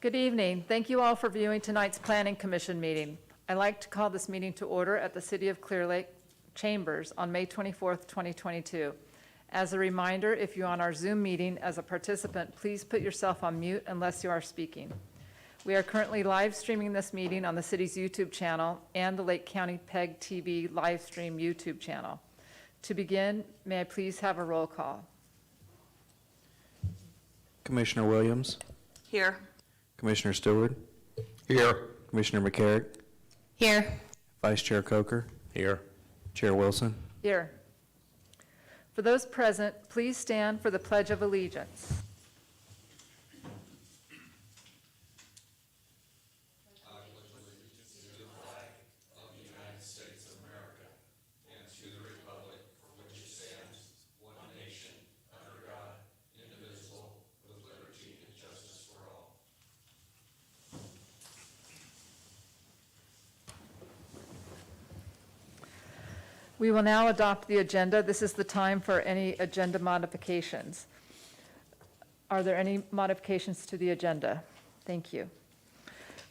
Good evening. Thank you all for viewing tonight's Planning Commission meeting. I'd like to call this meeting to order at the City of Clearlake Chambers on May 24th, 2022. As a reminder, if you're on our Zoom meeting as a participant, please put yourself on mute unless you are speaking. We are currently live streaming this meeting on the city's YouTube channel and the Lake County PEG TV live stream YouTube channel. To begin, may I please have a roll call? Commissioner Williams. Here. Commissioner Stewart. Here. Commissioner McCarrick. Here. Vice Chair Coker. Here. Chair Wilson. Here. For those present, please stand for the Pledge of Allegiance. We will now adopt the agenda. This is the time for any agenda modifications. Are there any modifications to the agenda? Thank you.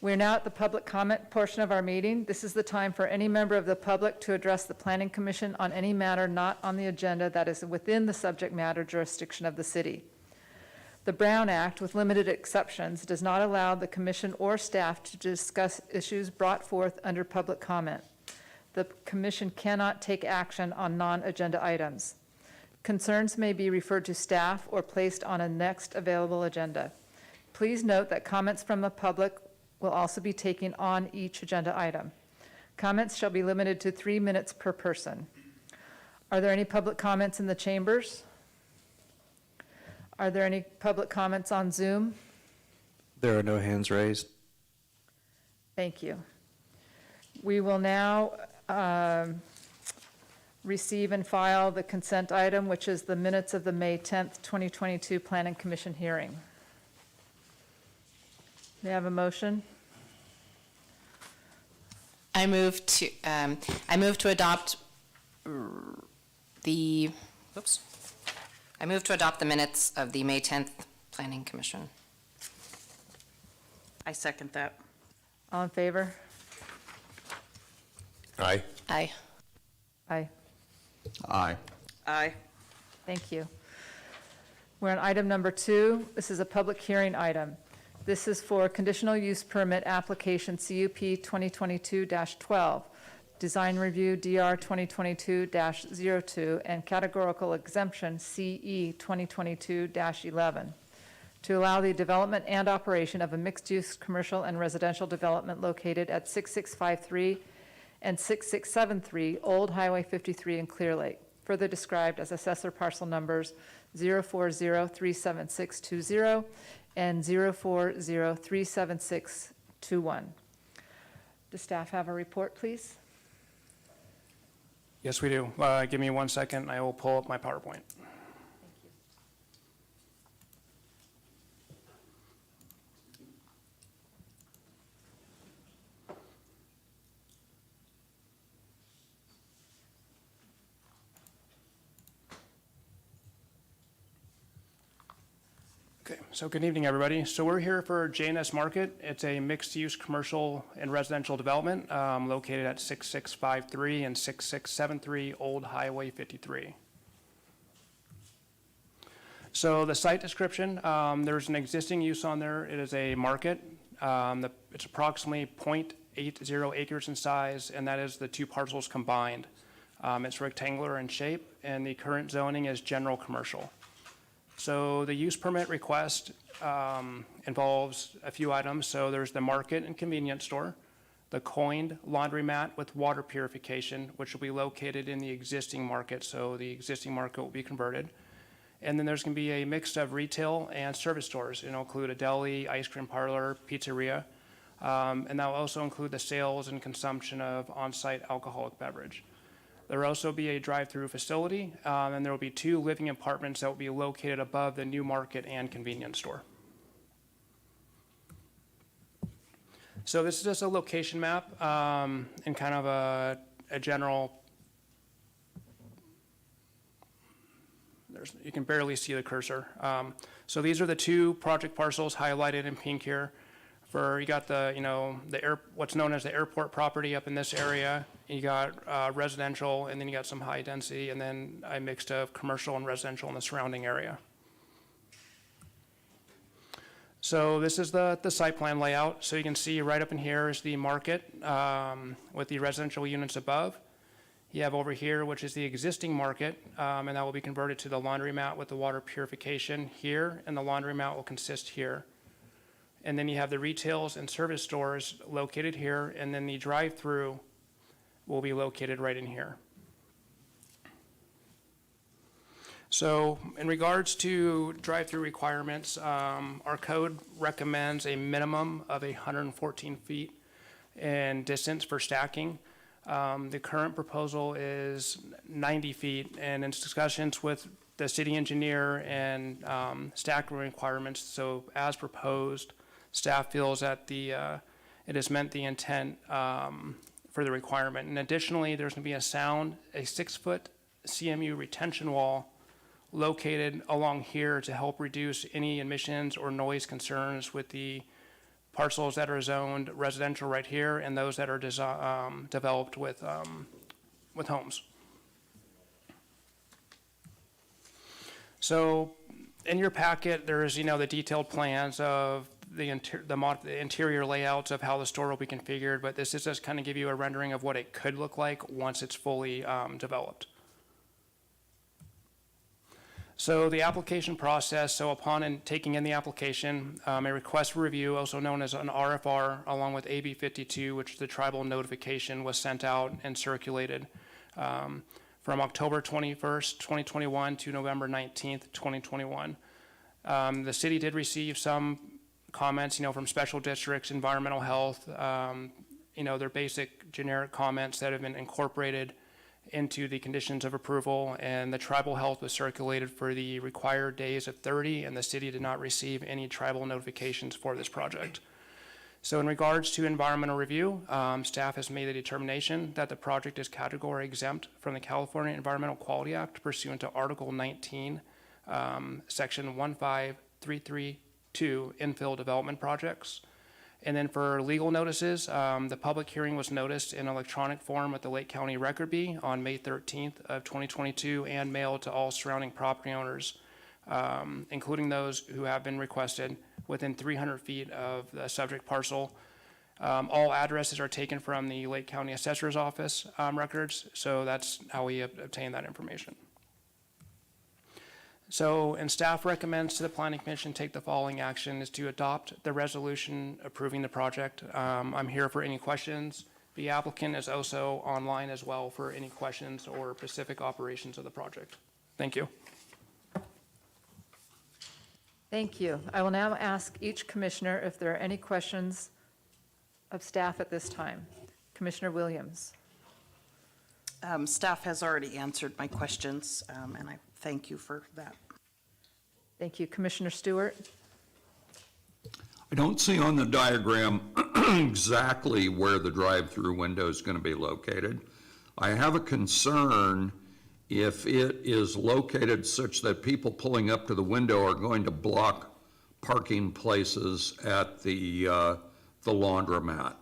We're now at the public comment portion of our meeting. This is the time for any member of the public to address the Planning Commission on any matter not on the agenda that is within the subject matter jurisdiction of the city. The Brown Act, with limited exceptions, does not allow the commission or staff to discuss issues brought forth under public comment. The commission cannot take action on non-agenda items. Concerns may be referred to staff or placed on a next available agenda. Please note that comments from the public will also be taken on each agenda item. Comments shall be limited to 3 minutes per person. Are there any public comments in the chambers? Are there any public comments on Zoom? There are no hands raised. Thank you. We will now receive and file the consent item, which is the minutes of the May 10th, 2022 Planning Commission hearing. May I have a motion? I move to adopt the minutes of the May 10th Planning Commission. I second that. All in favor? Aye. Aye. Aye. Aye. Aye. Thank you. We're on item number 2. This is a public hearing item. This is for conditional use permit application CUP 2022-12, design review DR 2022-02, and categorical exemption CE 2022-11 to allow the development and operation of a mixed-use commercial and residential development located at 6653 and 6673 Old Highway 53 in Clearlake, further described as assessor parcel numbers 040-37620 and 040-37621. Does staff have a report, please? Yes, we do. Give me 1 second. I will pull up my PowerPoint. Okay, so good evening, everybody. So we're here for J&S Market. It's a mixed-use commercial and residential development located at 6653 and 6673 Old Highway 53. So the site description, there's an existing use on there. It is a market. It's approximately 0.80 acres in size, and that is the two parcels combined. It's rectangular in shape, and the current zoning is general commercial. So the use permit request involves a few items. So there's the market and convenience store, the coined laundromat with water purification, which will be located in the existing market. So the existing market will be converted. And then there's going to be a mix of retail and service stores. It'll include a deli, ice cream parlor, pizzeria, and that will also include the sales and consumption of on-site alcoholic beverage. There will also be a drive-through facility, and there will be 2 living apartments that will be located above the new market and convenience store. So this is just a location map and kind of a general, you can barely see the cursor. So these are the 2 project parcels highlighted in pink here. You got what's known as the airport property up in this area. You got residential, and then you got some high density, and then I mixed of commercial and residential in the surrounding area. So this is the site plan layout. So you can see right up in here is the market with the residential units above. You have over here, which is the existing market, and that will be converted to the laundromat with the water purification here, and the laundromat will consist here. And then you have the retails and service stores located here, and then the drive-through will be located right in here. So in regards to drive-through requirements, our code recommends a minimum of 114 feet in distance for stacking. The current proposal is 90 feet, and in discussions with the city engineer and stacking requirements, so as proposed, staff feels that it has met the intent for the requirement. And additionally, there's going to be a 6-foot CMU retention wall located along here to help reduce any emissions or noise concerns with the parcels that are zoned residential right here and those that are developed with homes. So in your packet, there's the detailed plans of the interior layouts of how the store will be configured, but this is just kind of give you a rendering of what it could look like once it's fully developed. So the application process, so upon taking in the application, a request for review, also known as an RFR, along with AB 52, which is the tribal notification, was sent out and circulated from October 21st, 2021 to November 19th, 2021. The city did receive some comments, from special districts, environmental health, their basic generic comments that have been incorporated into the conditions of approval, and the tribal health was circulated for the required days of 30, and the city did not receive any tribal notifications for this project. So in regards to environmental review, staff has made the determination that the project is category exempt from the California Environmental Quality Act pursuant to Article 19, Section 15332, infill development projects. And then for legal notices, the public hearing was noticed in electronic form at the Lake County Record Bee on May 13th of 2022 and mailed to all surrounding property owners, including those who have been requested within 300 feet of the subject parcel. All addresses are taken from the Lake County Assessor's Office records, so that's how we obtain that information. So, and staff recommends to the Planning Commission take the following action is to adopt the resolution approving the project. I'm here for any questions. The applicant is also online as well for any questions or specific operations of the project. Thank you. Thank you. I will now ask each commissioner if there are any questions of staff at this time. Commissioner Williams. Staff has already answered my questions, and I thank you for that. Thank you. Commissioner Stewart. I don't see on the diagram exactly where the drive-through window is going to be located. I have a concern if it is located such that people pulling up to the window are going to block parking places at the laundromat.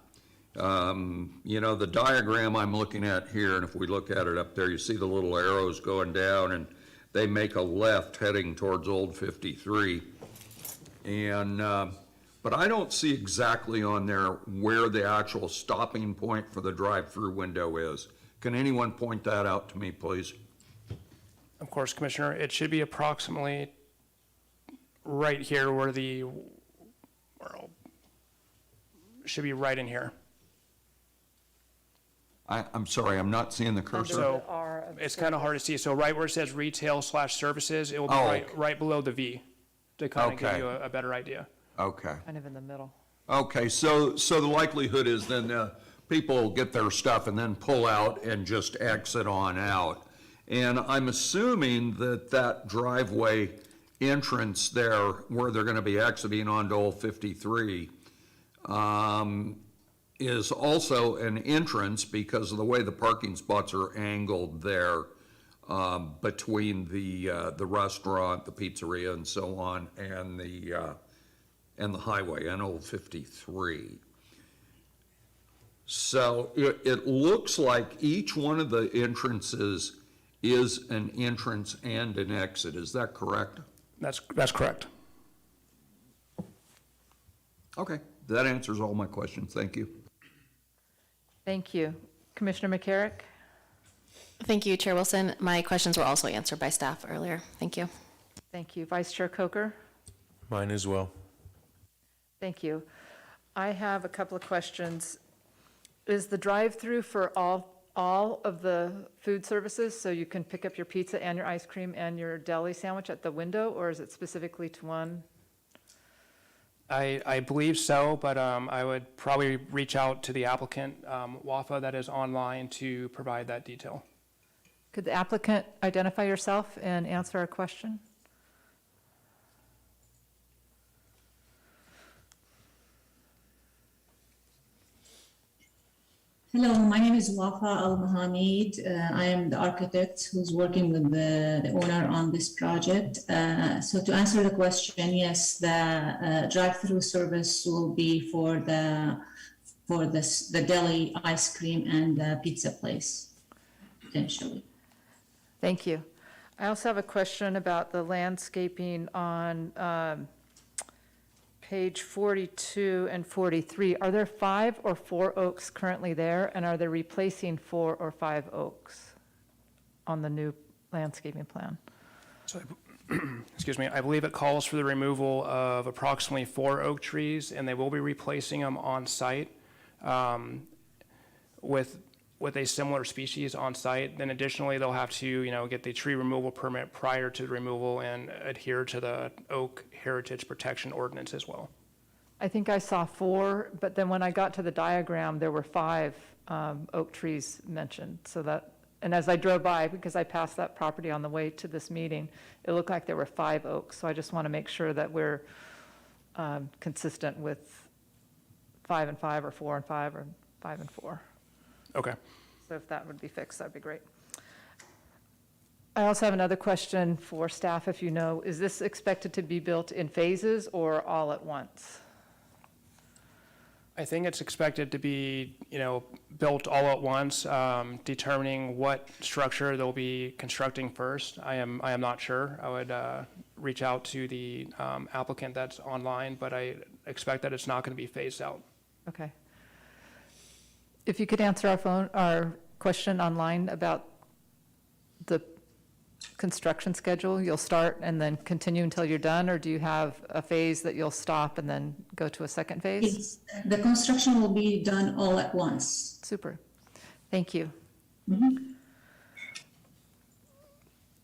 The diagram I'm looking at here, and if we look at it up there, you see the little arrows going down, and they make a left heading towards Old 53. But I don't see exactly on there where the actual stopping point for the drive-through window is. Can anyone point that out to me, please? Of course, Commissioner, it should be approximately right here where should be right in here. I'm sorry, I'm not seeing the cursor. So the R of it's kind of hard to see. So right where it says retail/services, it will be right below the V to kind of give Okay. you a better idea. Okay. Kind of in the middle. Okay, so the likelihood is then people get their stuff and then pull out and just exit on out. And I'm assuming that driveway entrance there where they're going to be exiting onto Old 53 is also an entrance because of the way the parking spots are angled there between the restaurant, the pizzeria, and so on, and and the highway, and Old 53. So it looks like each one of the entrances is an entrance and an exit. Is that correct? That's correct. Okay, that answers all my questions. Thank you. Thank you. Commissioner McCarrick? Thank you, Chair Wilson. My questions were also answered by staff earlier. Thank you. Thank you. Vice Chair Coker? Mine as well. Thank you. I have a couple of questions. Is the drive-through for all of the food services, so you can pick up your pizza and your ice cream and your deli sandwich at the window, or is it specifically to one? I believe so, but I would probably reach out to the applicant, WAFA, that is online, to provide that detail. Could the applicant identify yourself and answer our question? Hello, my name is Wafa Al-Mahamid. I am the architect who's working with the owner on this project. So to answer the question, yes, the drive-through service will be for the deli, ice cream, and the pizza place, potentially. Thank you. I also have a question about the landscaping on page 42 and 43. Are there 5 or 4 oaks currently there, and are they replacing 4 or 5 oaks on the new landscaping plan? So, excuse me, I believe it calls for the removal of approximately 4 oak trees, and they will be replacing them on site with a similar species on site. Then additionally, they'll have to, get the tree removal permit prior to the removal and adhere to the Oak Heritage Protection Ordinance as well. I think I saw 4, but then when I got to the diagram, there were 5 oak trees mentioned. So that, and as I drove by, because I passed that property on the way to this meeting, it looked like there were 5 oaks. So I just want to make sure that we're consistent with 5 and 5, or 4 and 5, or 5 and 4. Okay. So if that would be fixed, that'd be great. I also have another question for staff, if you know. Is this expected to be built in phases or all at once? I think it's expected to be, built all at once. Determining what structure they'll be constructing first, I am not sure. I would reach out to the applicant that's online, but I expect that it's not going to be phased out. Okay. If you could answer our question online about the construction schedule, you'll start and then continue until you're done, or do you have a phase that you'll stop and then go to a second phase? The construction will be done all at once. Super. Thank you. Mhm.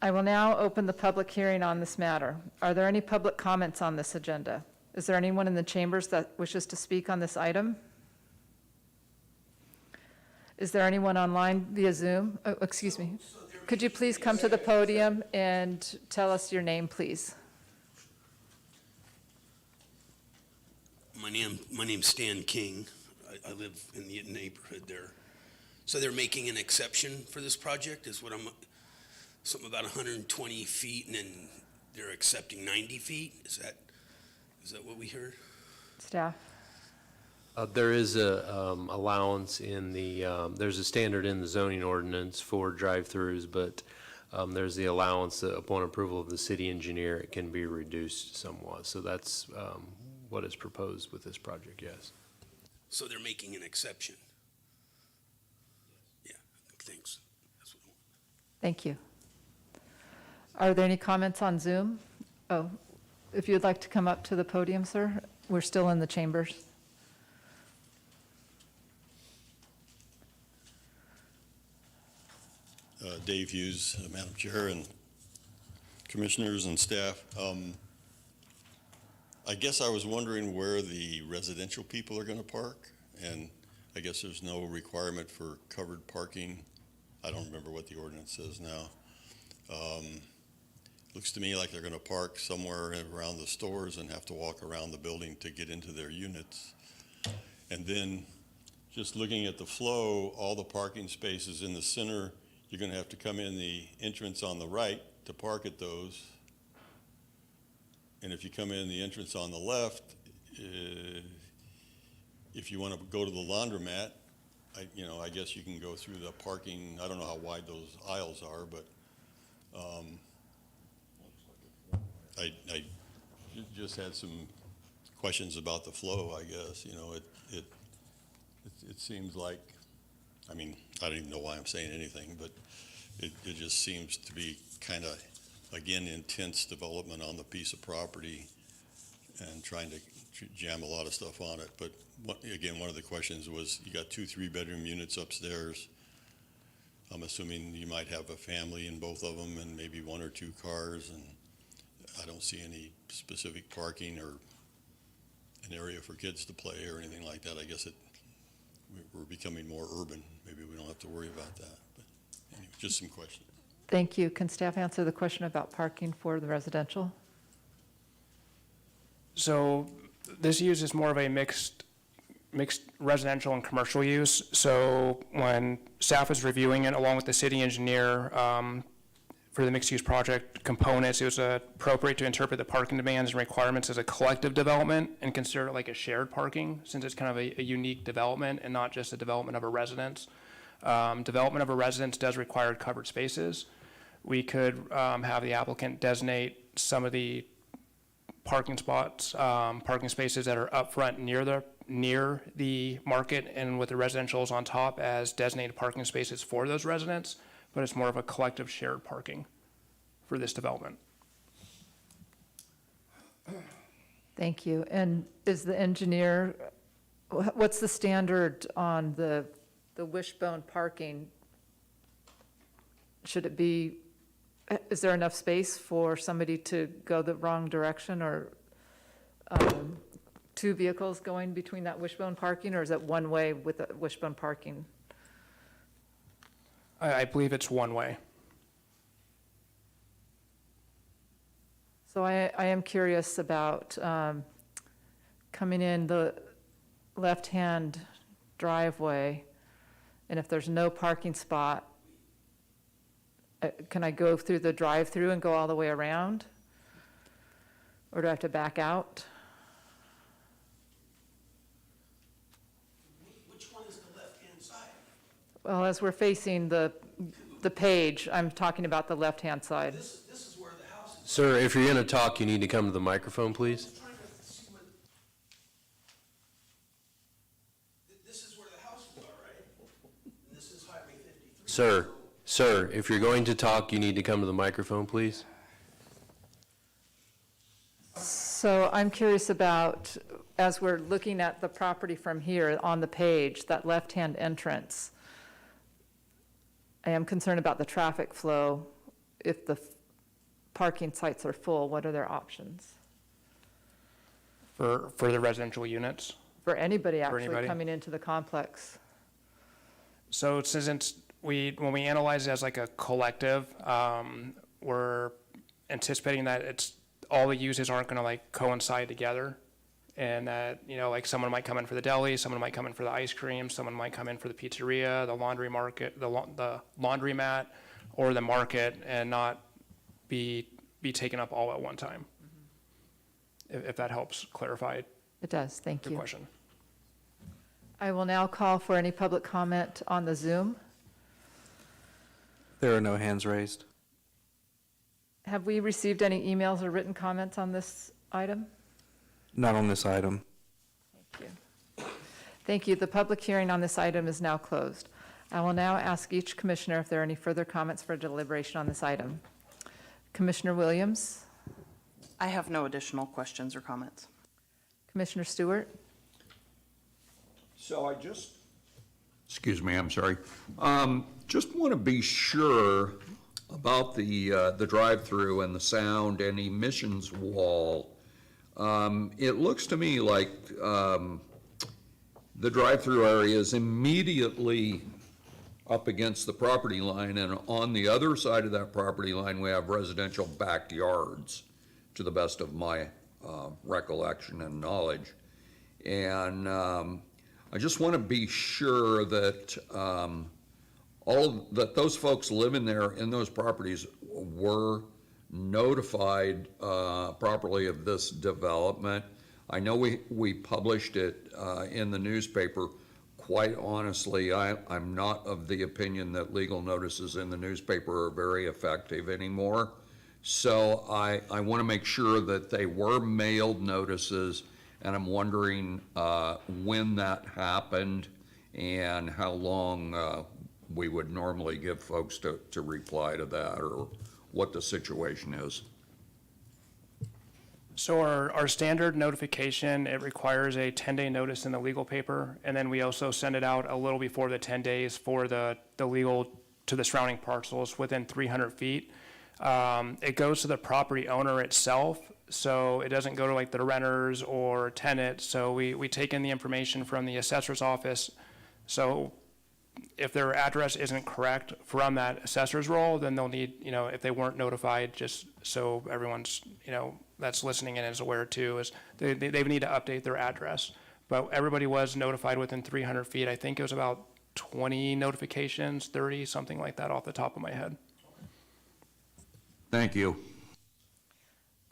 I will now open the public hearing on this matter. Are there any public comments on this agenda? Is there anyone in the chambers that wishes to speak on this item? Is there anyone online via Zoom? Oh, excuse me. Could you please come to the podium and tell us your name, please? My name's Stan King. I live in the neighborhood there. So they're making an exception for this project, is what something about 120 feet, and then they're accepting 90 feet? Is that what we heard? Staff? There is a allowance in the, there's a standard in the zoning ordinance for drive-throughs, but there's the allowance that upon approval of the city engineer, it can be reduced somewhat. So that's what is proposed with this project, yes. So they're making an exception? Yeah, thanks. That's what I want. Thank you. Are there any comments on Zoom? Oh, if you'd like to come up to the podium, sir. We're still in the chambers. Dave Hughes, Madam Chair, and commissioners and staff. I guess I was wondering where the residential people are going to park, and I guess there's no requirement for covered parking. I don't remember what the ordinance says now. Looks to me like they're going to park somewhere around the stores and have to walk around the building to get into their units. And then just looking at the flow, all the parking spaces in the center, you're going to have to come in the entrance on the right to park at those. And if you come in the entrance on the left, if you want to go to the laundromat, I guess you can go through the parking. I don't know how wide those aisles are, but I just had some questions about the flow, I guess. It seems like, I don't even know why I'm saying anything, but it just seems to be kind of, again, intense development on the piece of property and trying to jam a lot of stuff on it. But again, one of the questions was, you got 2 3-bedroom units upstairs. I'm assuming you might have a family in both of them and maybe 1 or 2 cars, and I don't see any specific parking or an area for kids to play or anything like that. I guess we're becoming more urban. Maybe we don't have to worry about that. But anyway, just some questions. Thank you. Can staff answer the question about parking for the residential? So this use is more of a mixed residential and commercial use. So when staff was reviewing it along with the city engineer for the mixed-use project components, it was appropriate to interpret the parking demands and requirements as a collective development and consider it like a shared parking, since it's kind of a unique development and not just a development of a residence. Development of a residence does require covered spaces. We could have the applicant designate some of the parking spots, parking spaces that are up front near the market and with the residentials on top as designated parking spaces for those residents, but it's more of a collective shared parking for this development. Thank you. And is the engineer, what's the standard on the wishbone parking? Should it be, is there enough space for somebody to go the wrong direction, or 2 vehicles going between that wishbone parking, or is it one way with the wishbone parking? I believe it's one way. So I am curious about coming in the left-hand driveway, and if there's no parking spot, can I go through the drive-through and go all the way around? Or do I have to back out? Which one is the left-hand side? Well, as we're facing the page, I'm talking about the left-hand side. This is where the house is. Sir, if you're going to talk, you need to come to the microphone, please. I'm trying to see what. This is where the houses are, right? And this is Highway 53. Sir, if you're going to talk, you need to come to the microphone, please. So I'm curious about, as we're looking at the property from here on the page, that left-hand entrance, I am concerned about the traffic flow. If the parking sites are full, what are their options? For the residential units. For anybody For actually anybody? coming into the complex? So since when we analyze it as like a collective, we're anticipating that all the uses aren't going to like coincide together, and that, like someone might come in for the deli, someone might come in for the ice cream, someone might come in for the pizzeria, the laundry market, the laundromat, or the market, and not be taken up all at one time. If that helps clarify It does, thank your you. question. I will now call for any public comment on the Zoom. There are no hands raised. Have we received any emails or written comments on this item? Not on this item. Thank you. Thank you. The public hearing on this item is now closed. I will now ask each commissioner if there are any further comments for deliberation on this item. Commissioner Williams, I have no additional questions or comments. Commissioner Stewart, So excuse me, I'm sorry. Just want to be sure about the drive-through and the sound and emissions wall. It looks to me like the drive-through area is immediately up against the property line, and on the other side of that property line, we have residential backyards, to the best of my recollection and knowledge. And I just want to be sure that that those folks living there in those properties were notified properly of this development. I know we published it in the newspaper. Quite honestly, I'm not of the opinion that legal notices in the newspaper are very effective anymore. So I want to make sure that they were mailed notices, and I'm wondering when that happened and how long we would normally give folks to reply to that, or what the situation is. So our standard notification, it requires a 10-day notice in the legal paper, and then we also send it out a little before the 10 days for the legal to the surrounding parcels within 300 feet. It goes to the property owner itself, so it doesn't go to like the renters or tenants. So we take in the information from the assessor's office. So if their address isn't correct from that assessor's roll, then they'll need, if they weren't notified, just so everyone's, that's listening in is aware too, is they need to update their address. But everybody was notified within 300 feet. I think it was about 20 notifications, 30, something like that off the top of my head. Thank you.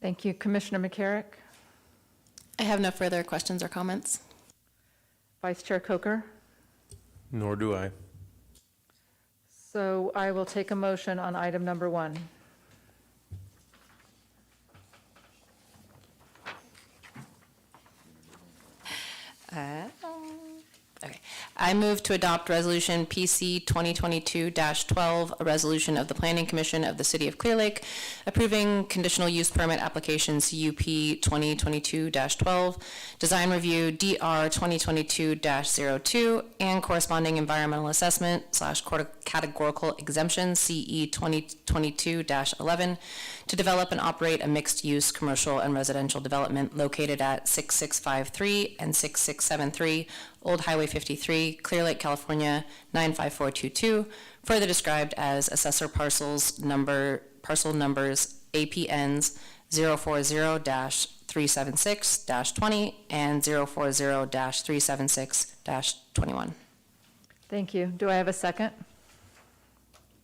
Thank you. Commissioner McCarrick? I have no further questions or comments. Vice Chair Coker? Nor do I. So I will take a motion on item number 1. Okay. I move to adopt Resolution PC 2022-12, a resolution of the Planning Commission of the City of Clearlake approving conditional use permit application CUP 2022-12, design review DR 2022-02, and corresponding environmental assessment / categorical exemption CE 2022-11 to develop and operate a mixed-use commercial and residential development located at 6653 and 6673 Old Highway 53, Clearlake, California, 95422, further described as assessor parcel numbers APNs 040-376-20 and 040-376-21. Thank you. Do I have a second?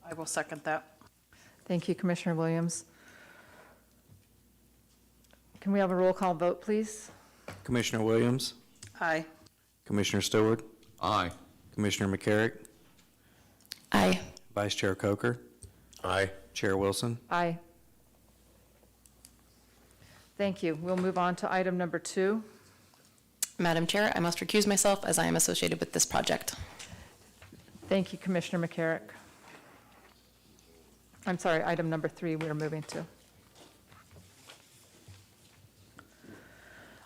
I will second that. Thank you, Commissioner Williams. Can we have a roll call vote, please? Commissioner Williams, Aye. Commissioner Stewart, Aye. Commissioner McCarrick, Aye. Vice Chair Coker, Aye. Chair Wilson. Aye. Thank you. We'll move on to item number 2. Madam Chair, I must recuse myself as I am associated with this project. Thank you, Commissioner McCarrick. I'm sorry, item number 3 we are moving to.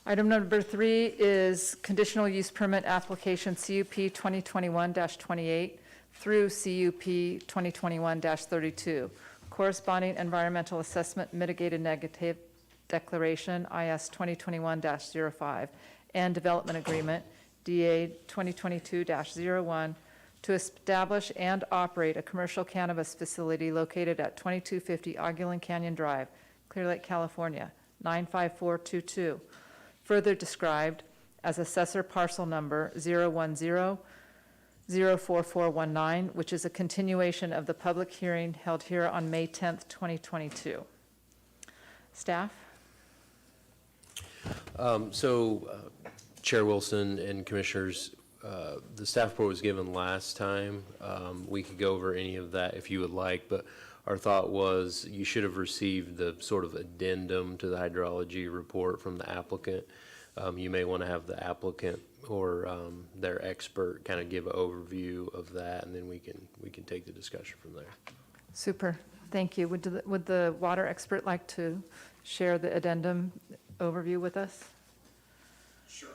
Item number 3 is conditional use permit application CUP 2021-28 through CUP 2021-32. Corresponding environmental assessment mitigated negative declaration IS 2021-05 and development agreement DA 2022-01 to establish and operate a commercial cannabis facility located at 2250 Aguilan Canyon Drive, Clear Lake, California, 95422. Further described as assessor parcel number 010-04419, which is a continuation of the public hearing held here on May 10th, 2022. Staff? Chair Wilson and Commissioners, the staff report was given last time. We could go over any of that if you would like, but our thought was you should have received the sort of addendum to the hydrology report from the applicant. You may want to have the applicant or their expert kind of give an overview of that, and then we can take the discussion from there. Super, thank you. Would the water expert like to share the addendum overview with us? Sure.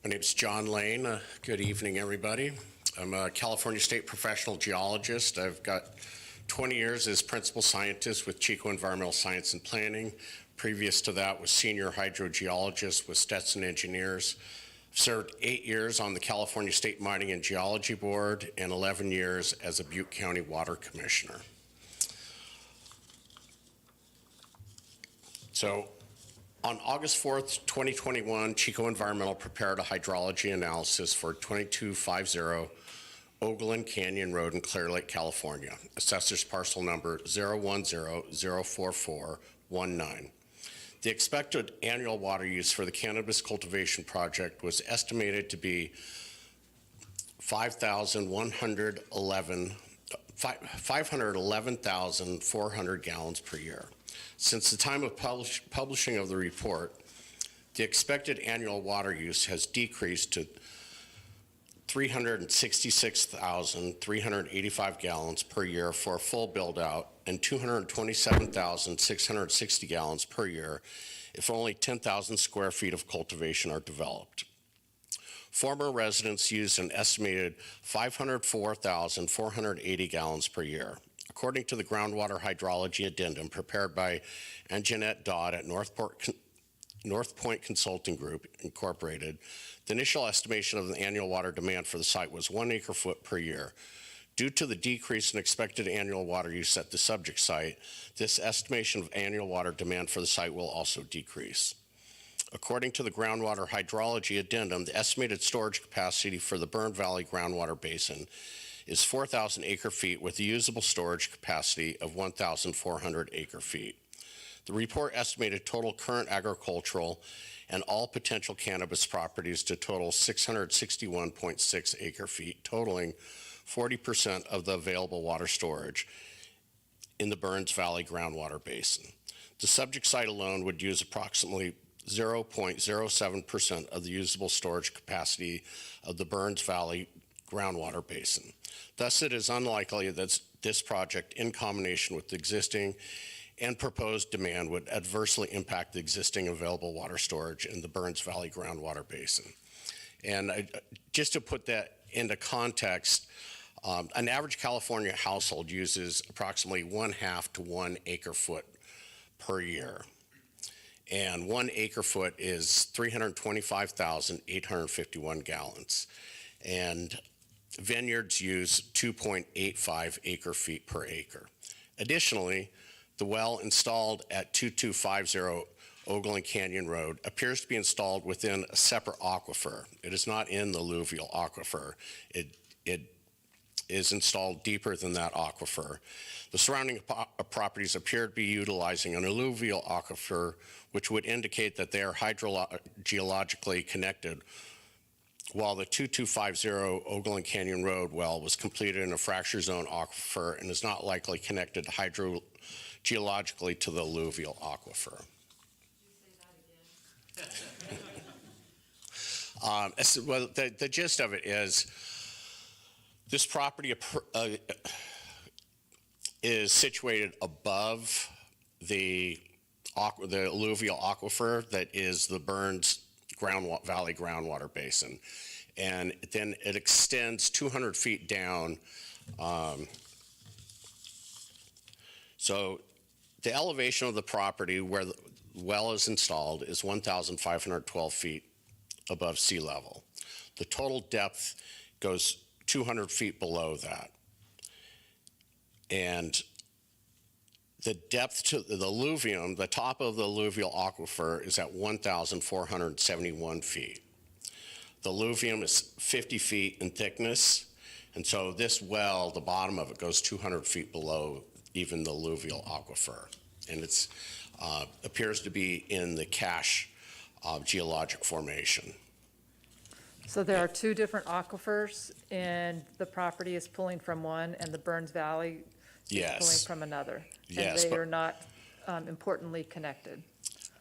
My name's John Lane. Good evening, everybody. I'm a California State professional geologist. I've got 20 years as principal scientist with Chico Environmental Science and Planning. Previous to that was senior hydrogeologist with Stetson Engineers. I've served 8 years on the California State Mining and Geology Board and 11 years as a Butte County Water Commissioner. So On August 4th, 2021, Chico Environmental prepared a hydrology analysis for 2250 Oakland Canyon Road in Clearlake, California. Assessor's parcel number 010-04419. The expected annual water use for the cannabis cultivation project was estimated to be 511,400 gallons per year. Since the time of publishing of the report, the expected annual water use has decreased to 366,385 gallons per year for a full build-out and 227,660 gallons per year if only 10,000 square feet of cultivation are developed. Former residents used an estimated 504,480 gallons per year. According to the groundwater hydrology addendum prepared by Anjanette Dodd at North Point Consulting Group, Incorporated, the initial estimation of the annual water demand for the site was 1 acre-foot per year. Due to the decrease in expected annual water use at the subject site, this estimation of annual water demand for the site will also decrease. According to the groundwater hydrology addendum, the estimated storage capacity for the Burn Valley groundwater basin is 4,000 acre-feet with a usable storage capacity of 1,400 acre-feet. The report estimated total current agricultural and all potential cannabis properties to total 661.6 acre-feet, totaling 40% of the available water storage in the Burns Valley groundwater basin. The subject site alone would use approximately 0.07% of the usable storage capacity of the Burns Valley groundwater basin. Thus, it is unlikely that this project, in combination with the existing and proposed demand, would adversely impact the existing available water storage in the Burns Valley groundwater basin. And just to put that into context, an average California household uses approximately 1/2 to 1 acre-foot per year. And 1 acre-foot is 325,851 gallons. And vineyards use 2.85 acre-feet per acre. Additionally, the well installed at 2250 Oakland Canyon Road appears to be installed within a separate aquifer. It is not in the alluvial aquifer. It is installed deeper than that aquifer. The surrounding properties appear to be utilizing an alluvial aquifer, which would indicate that they are hydrogeologically connected, while the 2250 Oakland Canyon Road well was completed in a fracture zone aquifer and is not likely connected hydrogeologically to the alluvial aquifer. Well, the gist of it is this property is situated above the alluvial aquifer that is the Burns Valley groundwater basin. And then it extends 200 feet down. So the elevation of the property where the well is installed is 1,512 feet above sea level. The total depth goes 200 feet below that. And the depth to the alluvium, the top of the alluvial aquifer, is at 1,471 feet. The alluvium is 50 feet in thickness, and so this well, the bottom of it, goes 200 feet below even the alluvial aquifer. And it appears to be in the cache geologic formation. So there are two different aquifers, and the property is pulling from one, and the Burns Valley is pulling from another. Yes, and they are not importantly connected.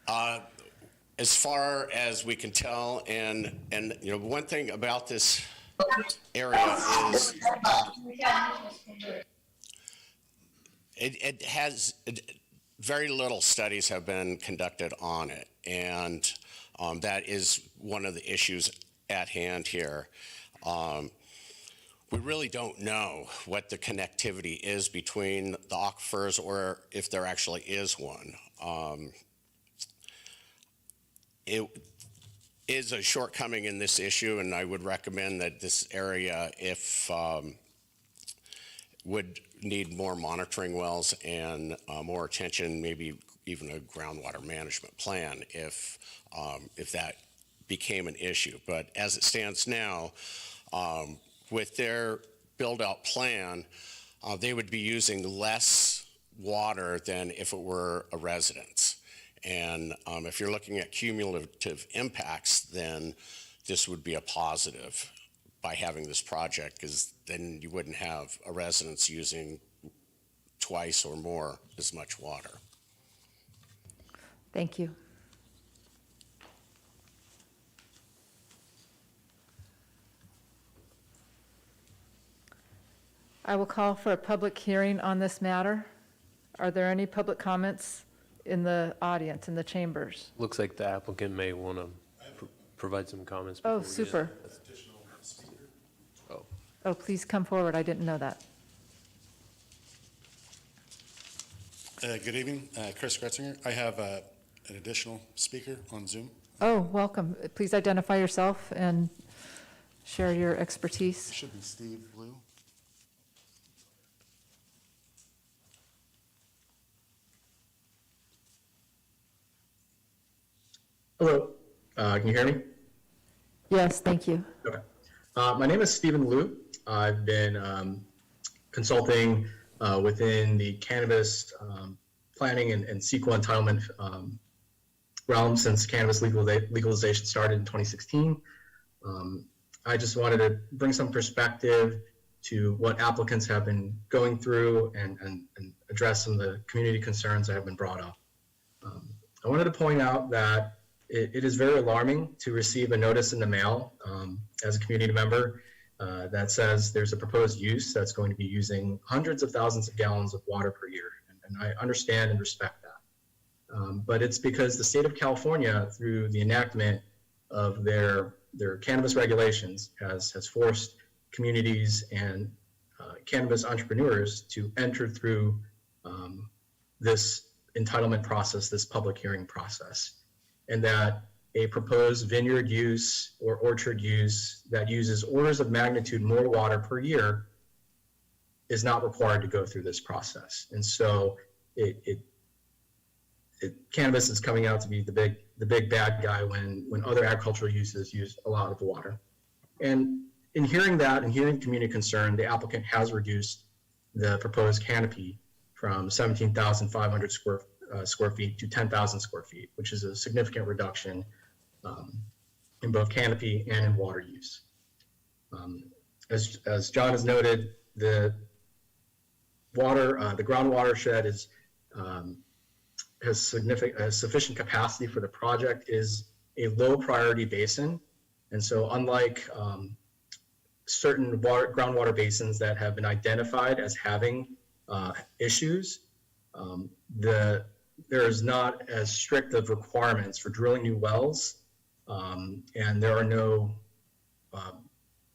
As far as we can tell, and you know, one thing about this area is it has very little studies have been conducted on it, and that is one of the issues at hand here. We really don't know what the connectivity is between the aquifers, or if there actually is one. It is a shortcoming in this issue, and I would recommend that this area, if would need more monitoring wells and more attention, maybe even a groundwater management plan if that became an issue. But as it stands now, with their build-out plan, they would be using less water than if it were a residence. And if you're looking at cumulative impacts, then this would be a positive by having this project, because then you wouldn't have a residence using twice or more as much water. Thank you. I will call for a public hearing on this matter. Are there any public comments in the audience, in the chambers? Looks like the applicant may want to provide some comments. Oh, before we get- super. Oh. Oh, please come forward. I didn't know that. Good evening, Chris Gretzinger. I have an additional speaker on Zoom. Oh, welcome. Please identify yourself and share your expertise. It should be Steve Blue. Hello, can you hear me? Yes, thank you. Okay. My name is Stephen Liu. I've been consulting within the cannabis planning and CEQA entitlement realm since cannabis legalization started in 2016. I just wanted to bring some perspective to what applicants have been going through and address some of the community concerns that have been brought up. I wanted to point out that it is very alarming to receive a notice in the mail as a community member that says there's a proposed use that's going to be using hundreds of thousands of gallons of water per year. And I understand and respect that. But it's because the state of California, through the enactment of their cannabis regulations, has forced communities and cannabis entrepreneurs to enter through this entitlement process, this public hearing process. And that a proposed vineyard use or orchard use that uses orders of magnitude more water per year is not required to go through this process. And so cannabis is coming out to be the big bad guy when other agricultural uses use a lot of water. And in hearing that and hearing community concern, the applicant has reduced the proposed canopy from 17,500 square feet to 10,000 square feet, which is a significant reduction in both canopy and in water use. As John has noted, the ground watershed has sufficient capacity for the project, is a low priority basin. And so unlike certain groundwater basins that have been identified as having issues, there is not as strict of requirements for drilling new wells, and there are no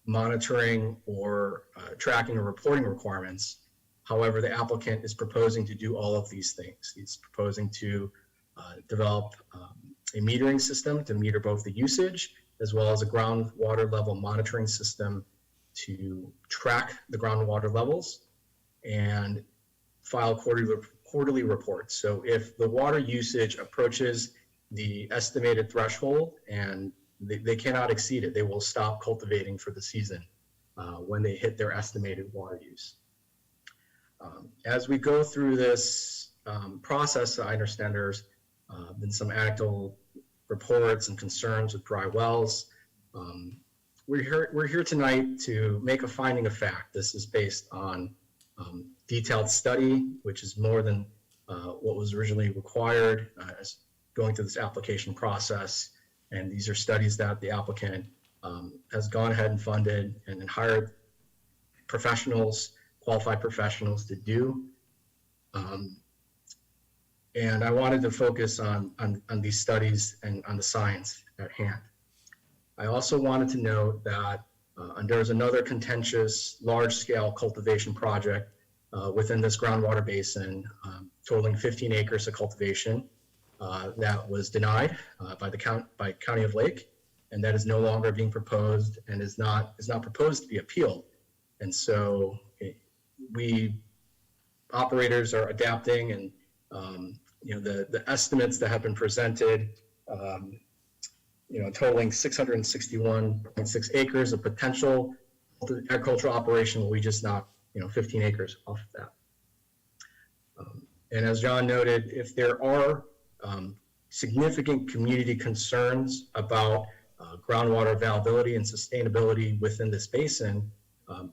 monitoring or tracking or reporting requirements. However, the applicant is proposing to do all of these things. He's proposing to develop a metering system to meter both the usage as well as a groundwater level monitoring system to track the groundwater levels and file quarterly reports. So if the water usage approaches the estimated threshold and they cannot exceed it, they will stop cultivating for the season when they hit their estimated water use. As we go through this process, I understand there's been some anecdotal reports and concerns with dry wells. We're here tonight to make a finding of fact. This is based on detailed study, which is more than what was originally required as going through this application process. And these are studies that the applicant has gone ahead and funded and then hired professionals, qualified professionals to do. And I wanted to focus on these studies and on the science at hand. I also wanted to note that there is another contentious large-scale cultivation project within this groundwater basin, totaling 15 acres of cultivation that was denied by County of Lake, and that is no longer being proposed and is not proposed to be appealed. And so we operators are adapting and the estimates that have been presented, totaling 661.6 acres of potential agricultural operation. We just knocked, 15 acres off of that. And as John noted, if there are significant community concerns about groundwater availability and sustainability within this basin,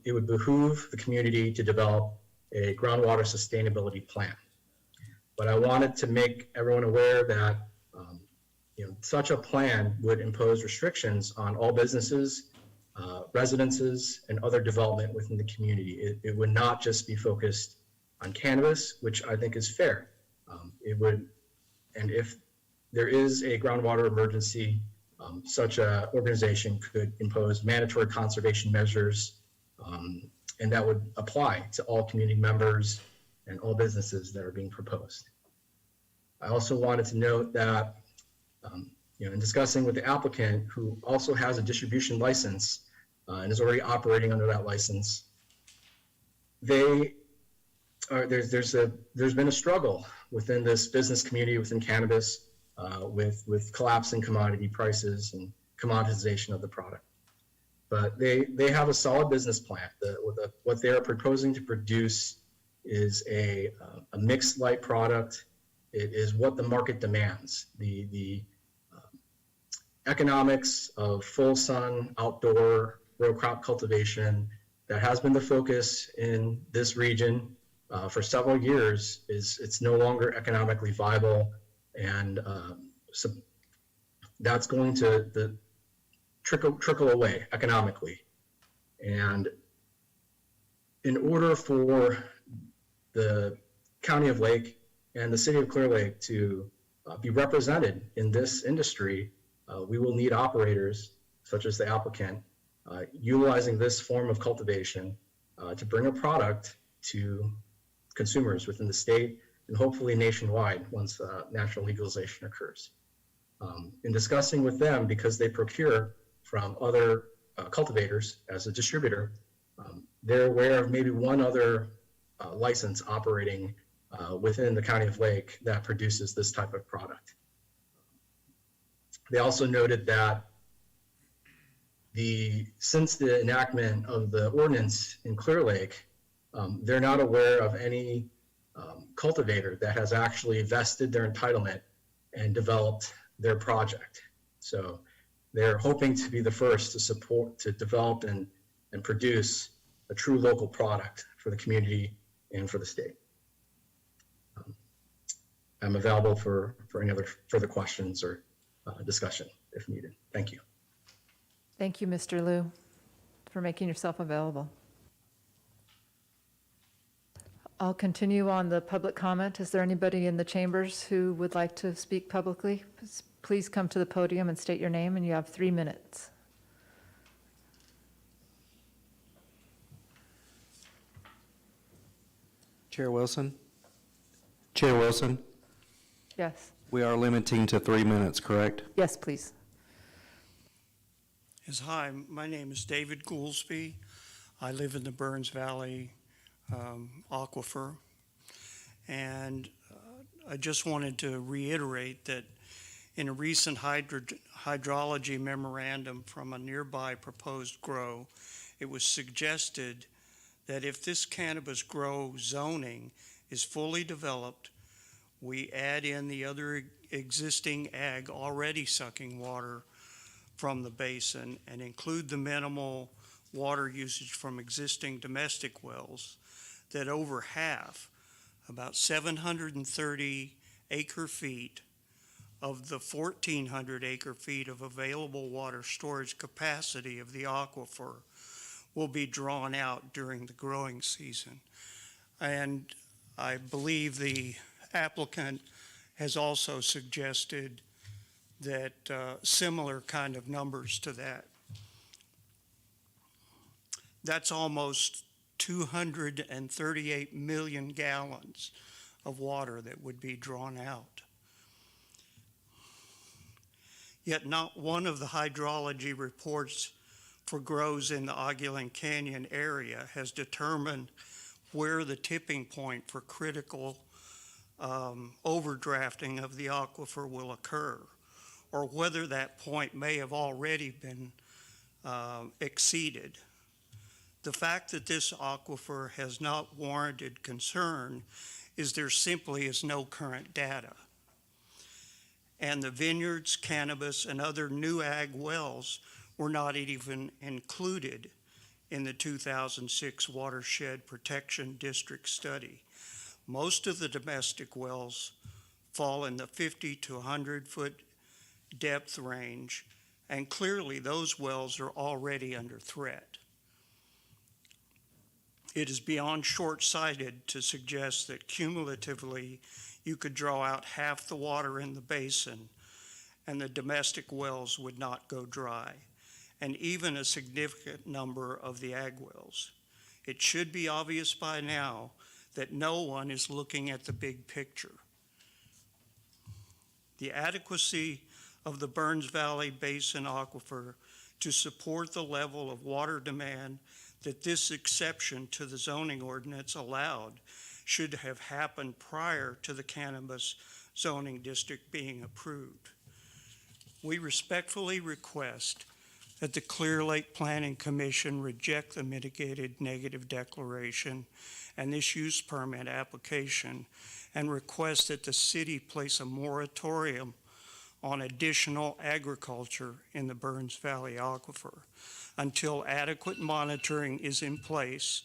it would behoove the community to develop a groundwater sustainability plan. But I wanted to make everyone aware that such a plan would impose restrictions on all businesses, residences, and other development within the community. It would not just be focused on cannabis, which I think is fair. It would, and if there is a groundwater emergency, such an organization could impose mandatory conservation measures, and that would apply to all community members and all businesses that are being proposed. I also wanted to note that in discussing with the applicant, who also has a distribution license and is already operating under that license, there's been a struggle within this business community within cannabis with collapsing commodity prices and commoditization of the product. But they have a solid business plan. What they are proposing to produce is a mixed light product. It is what the market demands. The economics of full sun outdoor row crop cultivation that has been the focus in this region for several years it's no longer economically viable, and so that's going to trickle away economically. And in order for the County of Lake and the City of Clearlake to be represented in this industry, we will need operators such as the applicant utilizing this form of cultivation to bring a product to consumers within the state and hopefully nationwide once national legalization occurs. In discussing with them, because they procure from other cultivators as a distributor, they're aware of maybe one other license operating within the County of Lake that produces this type of product. They also noted that since the enactment of the ordinance in Clearlake, they're not aware of any cultivator that has actually vested their entitlement and developed their project. So they're hoping to be the first to develop and produce a true local product for the community and for the state. I'm available for any other further questions or discussion if needed. Thank you. Thank you, Mr. Liu, for making yourself available. I'll continue on the public comment. Is there anybody in the chambers who would like to speak publicly? Please come to the podium and state your name, and you have 3 minutes. Chair Wilson? Chair Wilson, Yes. we are limiting to 3 minutes, correct? Yes, please. Yes, hi, my name is David Goolsby. I live in the Burns Valley aquifer. And I just wanted to reiterate that in a recent hydrology memorandum from a nearby proposed grow, it was suggested that if this cannabis grow zoning is fully developed, we add in the other existing ag already sucking water from the basin and include the minimal water usage from existing domestic wells, that over half, about 730 acre feet of the 1,400 acre feet of available water storage capacity of the aquifer will be drawn out during the growing season. And I believe the applicant has also suggested that similar kind of numbers to that. That's almost 238 million gallons of water that would be drawn out. Yet not one of the hydrology reports for grows in the Ogulin Canyon area has determined where the tipping point for critical overdrafting of the aquifer will occur, or whether that point may have already been exceeded. The fact that this aquifer has not warranted concern is there simply is no current data. And the vineyards, cannabis, and other new ag wells were not even included in the 2006 Watershed Protection District study. Most of the domestic wells fall in the 50 to 100 foot depth range, and clearly those wells are already under threat. It is beyond short-sighted to suggest that cumulatively you could draw out half the water in the basin and the domestic wells would not go dry, and even a significant number of the ag wells. It should be obvious by now that no one is looking at the big picture. The adequacy of the Burns Valley Basin aquifer to support the level of water demand that this exception to the zoning ordinance allowed should have happened prior to the cannabis zoning district being approved. We respectfully request that the Clearlake Planning Commission reject the mitigated negative declaration and this use permit application, and request that the city place a moratorium on additional agriculture in the Burns Valley aquifer until adequate monitoring is in place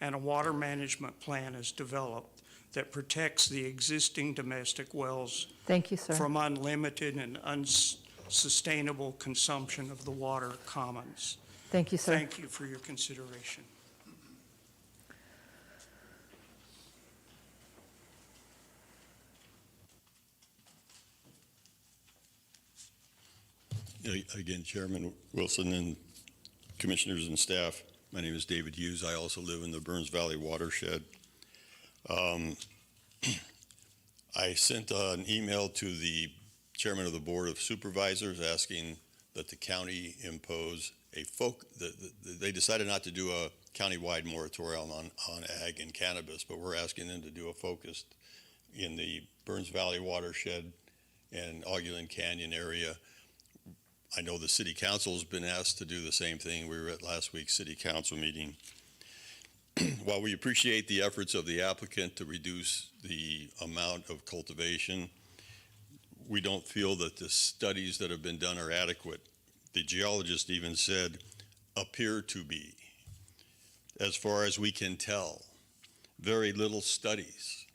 and a water management plan is developed that protects the existing domestic wells Thank you, sir. from unlimited and unsustainable consumption of the water commons. Thank you, sir. Thank you for your consideration. Again, Chairman Wilson and commissioners and staff, my name is David Hughes. I also live in the Burns Valley watershed. I sent an email to the chairman of the Board of Supervisors asking that the county impose they decided not to do a county-wide moratorium on ag and cannabis, but we're asking them to do a focused in the Burns Valley watershed and Augulin Canyon area. I know the city council has been asked to do the same thing. We were at last week's city council meeting. While we appreciate the efforts of the applicant to reduce the amount of cultivation, we don't feel that the studies that have been done are adequate. The geologist even said, appear to be. As far as we can tell, very little studies.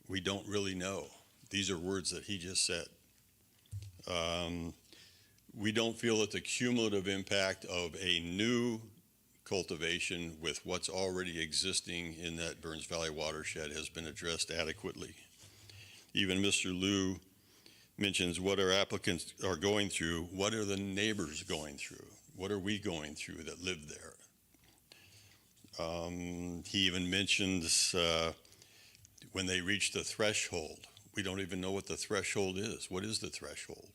We don't really know. These are words that he just said. We don't feel that the cumulative impact of a new cultivation with what's already existing in that Burns Valley watershed has been addressed adequately. Even Mr. Liu mentions what our applicants are going through. What are the neighbors going through? What are we going through that live there? He even mentions when they reach the threshold. We don't even know what the threshold is. What is the threshold?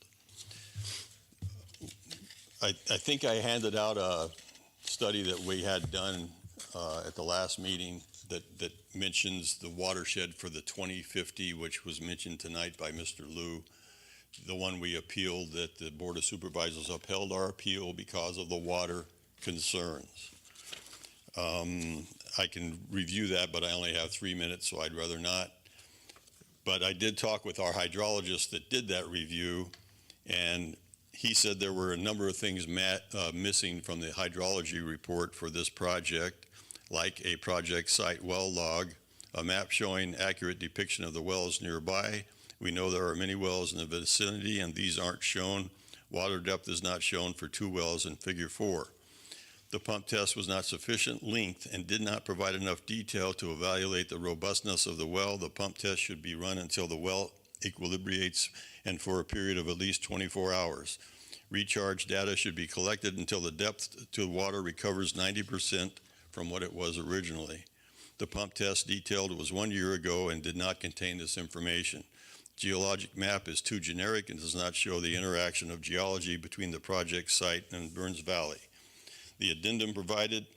I think I handed out a study that we had done at the last meeting that mentions the watershed for the 2050, which was mentioned tonight by Mr. Liu. The one we appealed, that the Board of Supervisors upheld our appeal because of the water concerns. I can review that, but I only have 3 minutes, so I'd rather not. But I did talk with our hydrologist that did that review, and he said there were a number of things missing from the hydrology report for this project, like a project site well log, a map showing accurate depiction of the wells nearby. We know there are many wells in the vicinity, and these aren't shown. Water depth is not shown for 2 wells in Figure 4. The pump test was not sufficient length and did not provide enough detail to evaluate the robustness of the well. The pump test should be run until the well equilibrates and for a period of at least 24 hours. Recharge data should be collected until the depth to water recovers 90% from what it was originally. The pump test detailed was 1 year ago and did not contain this information. Geologic map is too generic and does not show the interaction of geology between the project site and Burns Valley. The addendum provided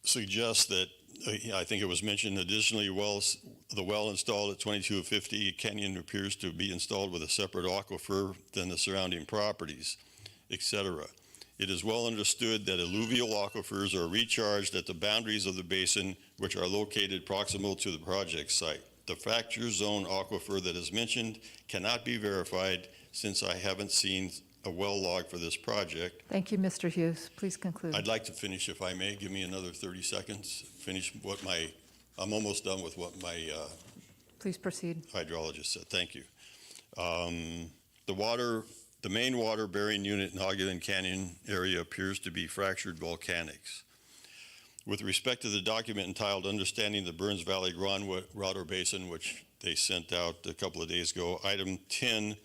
suggests that Yeah, I think it was mentioned additionally, the well installed at 2250 Canyon appears to be installed with a separate aquifer than the surrounding properties, etc. It is well understood that alluvial aquifers are recharged at the boundaries of the basin, which are located proximal to the project site. The fracture zone aquifer that is mentioned cannot be verified since I haven't seen a well log for this project. Thank you, Mr. Hughes. Please conclude. I'd like to finish, if I may. Give me another 30 seconds. Finish I'm almost done with what my Please proceed. hydrologist said. Thank you. The main water bearing unit in Ogden Canyon area appears to be fractured volcanics. With respect to the document entitled Understanding the Burns Valley Groundwater Basin, which they sent out a couple of days ago, item 10,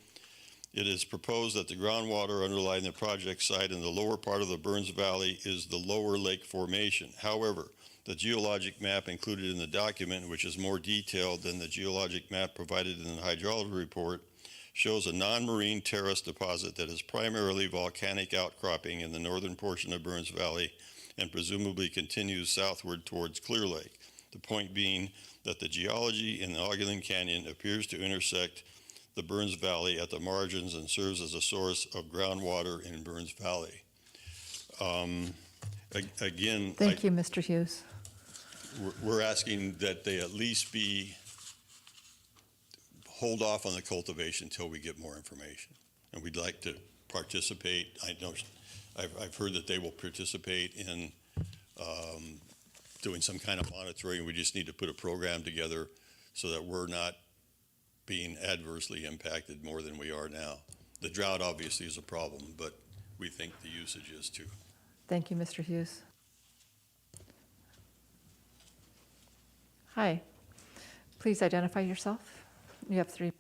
it is proposed that the groundwater underlying the project site in the lower part of the Burns Valley is the lower lake formation. However, the geologic map included in the document, which is more detailed than the geologic map provided in the hydrology report, shows a non-marine terrace deposit that is primarily volcanic outcropping in the northern portion of Burns Valley and presumably continues southward towards Clearlake. The point being that the geology in the Ogden Canyon appears to intersect the Burns Valley at the margins and serves as a source of groundwater in Burns Valley. Again, Thank you, Mr. Hughes. we're asking that they at least hold off on the cultivation until we get more information. And we'd like to participate. I know I've heard that they will participate in doing some kind of monitoring. We just need to put a program together so that we're not being adversely impacted more than we are now. The drought obviously is a problem, but we think the usage is too. Thank you, Mr. Hughes. Hi. Please identify yourself. You have 3.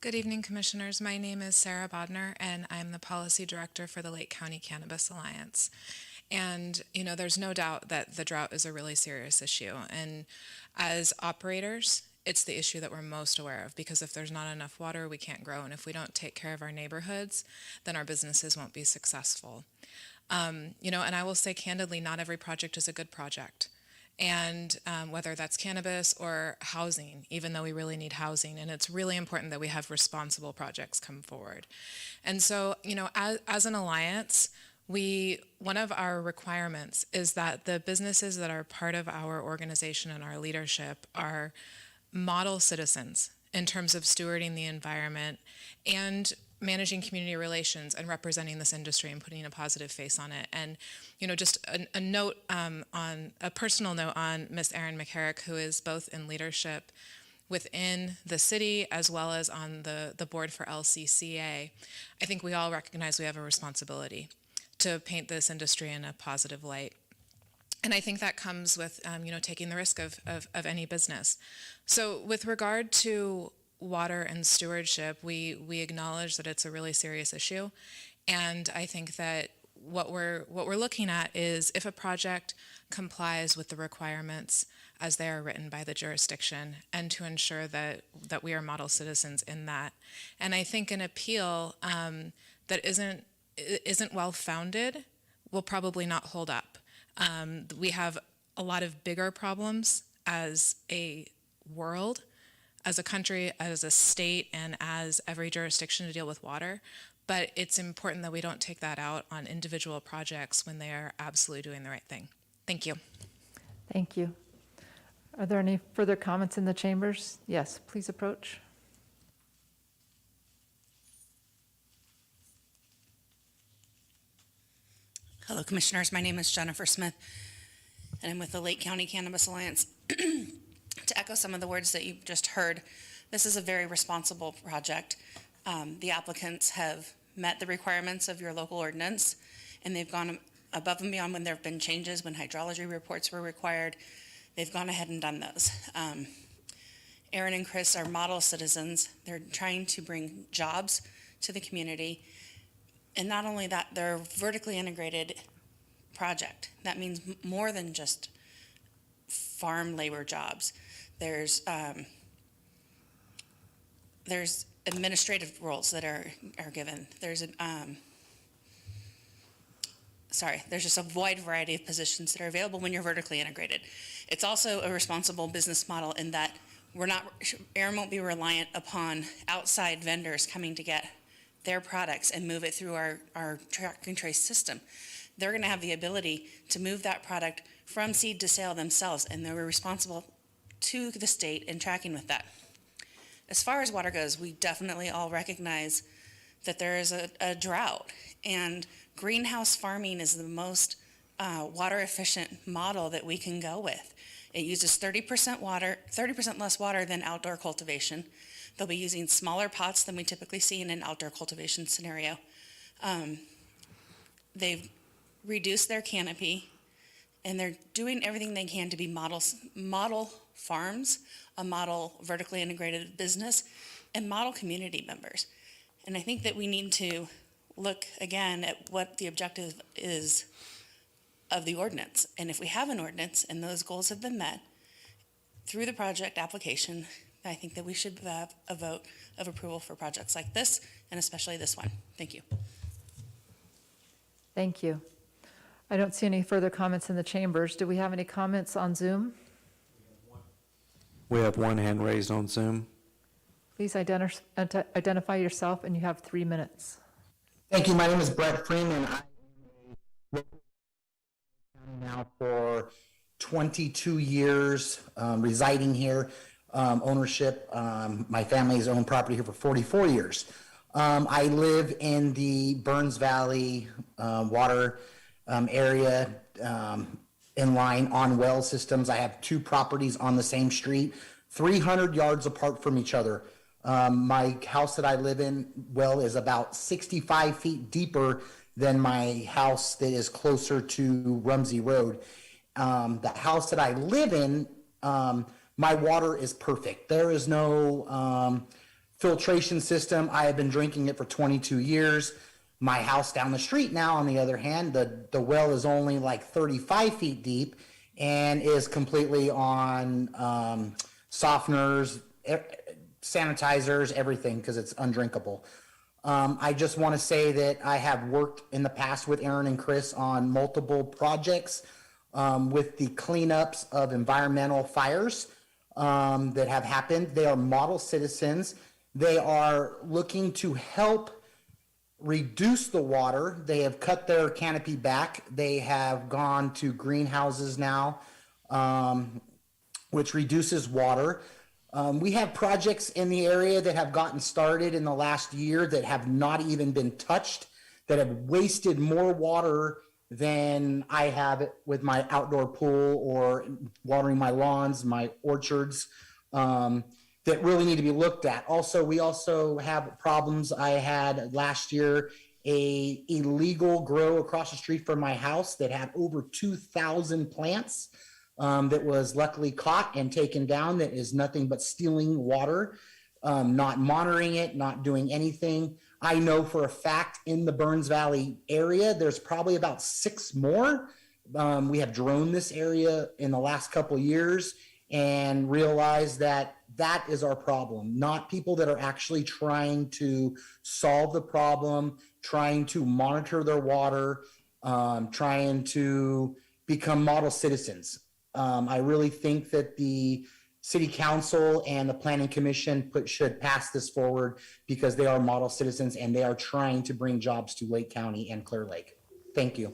Good evening, Commissioners. My name is Sarah Bodner, and I'm the Policy Director for the Lake County Cannabis Alliance. And, you know, there's no doubt that the drought is a really serious issue. And as operators, it's the issue that we're most aware of, because if there's not enough water, we can't grow. And if we don't take care of our neighborhoods, then our businesses won't be successful. You know, and I will say candidly, not every project is a good project. And whether that's cannabis or housing, even though we really need housing. And it's really important that we have responsible projects come forward. And so, you know, as an alliance, one of our requirements is that the businesses that are part of our organization and our leadership are model citizens in terms of stewarding the environment and managing community relations and representing this industry and putting a positive face on it. And, you know, just a note on a personal note on Miss Erin McCarrick, who is both in leadership within the city as well as on the board for LCCA. I think we all recognize we have a responsibility to paint this industry in a positive light. And I think that comes with, you know, taking the risk of any business. So with regard to water and stewardship, we acknowledge that it's a really serious issue. And I think that what we're looking at is if a project complies with the requirements as they are written by the jurisdiction, and to ensure that we are model citizens in that. And I think an appeal that isn't well-founded will probably not hold up. We have a lot of bigger problems as a world, as a country, as a state, and as every jurisdiction to deal with water. But it's important that we don't take that out on individual projects when they are absolutely doing the right thing. Thank you. Thank you. Are there any further comments in the chambers? Yes, please approach. Hello, Commissioners. My name is Jennifer Smith, and I'm with the Lake County Cannabis Alliance. To echo some of the words that you've just heard, this is a very responsible project. The applicants have met the requirements of your local ordinance, and they've gone above and beyond when there have been changes, when hydrology reports were required. They've gone ahead and done those. Aaron and Chris are model citizens. They're trying to bring jobs to the community. And not only that, they're a vertically integrated project. That means more than just farm labor jobs. There's administrative roles that are given. There's there's just a wide variety of positions that are available when you're vertically integrated. It's also a responsible business model in that Aaron won't be reliant upon outside vendors coming to get their products and move it through our track and trace system. They're going to have the ability to move that product from seed to sale themselves, and they're responsible to the state in tracking with that. As far as water goes, we definitely all recognize that there is a drought, and greenhouse farming is the most water efficient model that we can go with. It uses 30% less water than outdoor cultivation. They'll be using smaller pots than we typically see in an outdoor cultivation scenario. They've reduced their canopy, and they're doing everything they can to be model farms, a model vertically integrated business, and model community members. And I think that we need to look again at what the objective is of the ordinance. And if we have an ordinance and those goals have been met through the project application, I think that we should have a vote of approval for projects like this, and especially this one. Thank you. Thank you. I don't see any further comments in the chambers. Do we have any comments on Zoom? We have one hand raised on Zoom. Please identify yourself, and you have 3 minutes. Thank you. My name is Brett Freeman. I am a local now for 22 years, residing here, ownership. My family's owned property here for 44 years. I live in the Burns Valley water area, in line on well systems. I have 2 properties on the same street, 300 yards apart from each other. My house that I live in, well, is about 65 feet deeper than my house that is closer to Rumsey Road. The house that I live in, my water is perfect. There is no filtration system. I have been drinking it for 22 years. My house down the street now, on the other hand, the well is only like 35 feet deep and is completely on softeners, sanitizers, everything, because it's undrinkable. I just want to say that I have worked in the past with Aaron and Chris on multiple projects with the cleanups of environmental fires that have happened. They are model citizens. They are looking to help reduce the water. They have cut their canopy back. They have gone to greenhouses now, which reduces water. We have projects in the area that have gotten started in the last year that have not even been touched, that have wasted more water than I have with my outdoor pool or watering my lawns, my orchards, that really need to be looked at. Also, we also have problems. I had last year a illegal grow across the street from my house that had over 2,000 plants. That was luckily caught and taken down, that is nothing but stealing water, not monitoring it, not doing anything. I know for a fact in the Burns Valley area, there's probably about 6 more. We have droned this area in the last couple of years and realized that that is our problem, not people that are actually trying to solve the problem, trying to monitor their water, trying to become model citizens. I really think that the city council and the planning commission should pass this forward because they are model citizens and they are trying to bring jobs to Lake County and Clearlake. Thank you.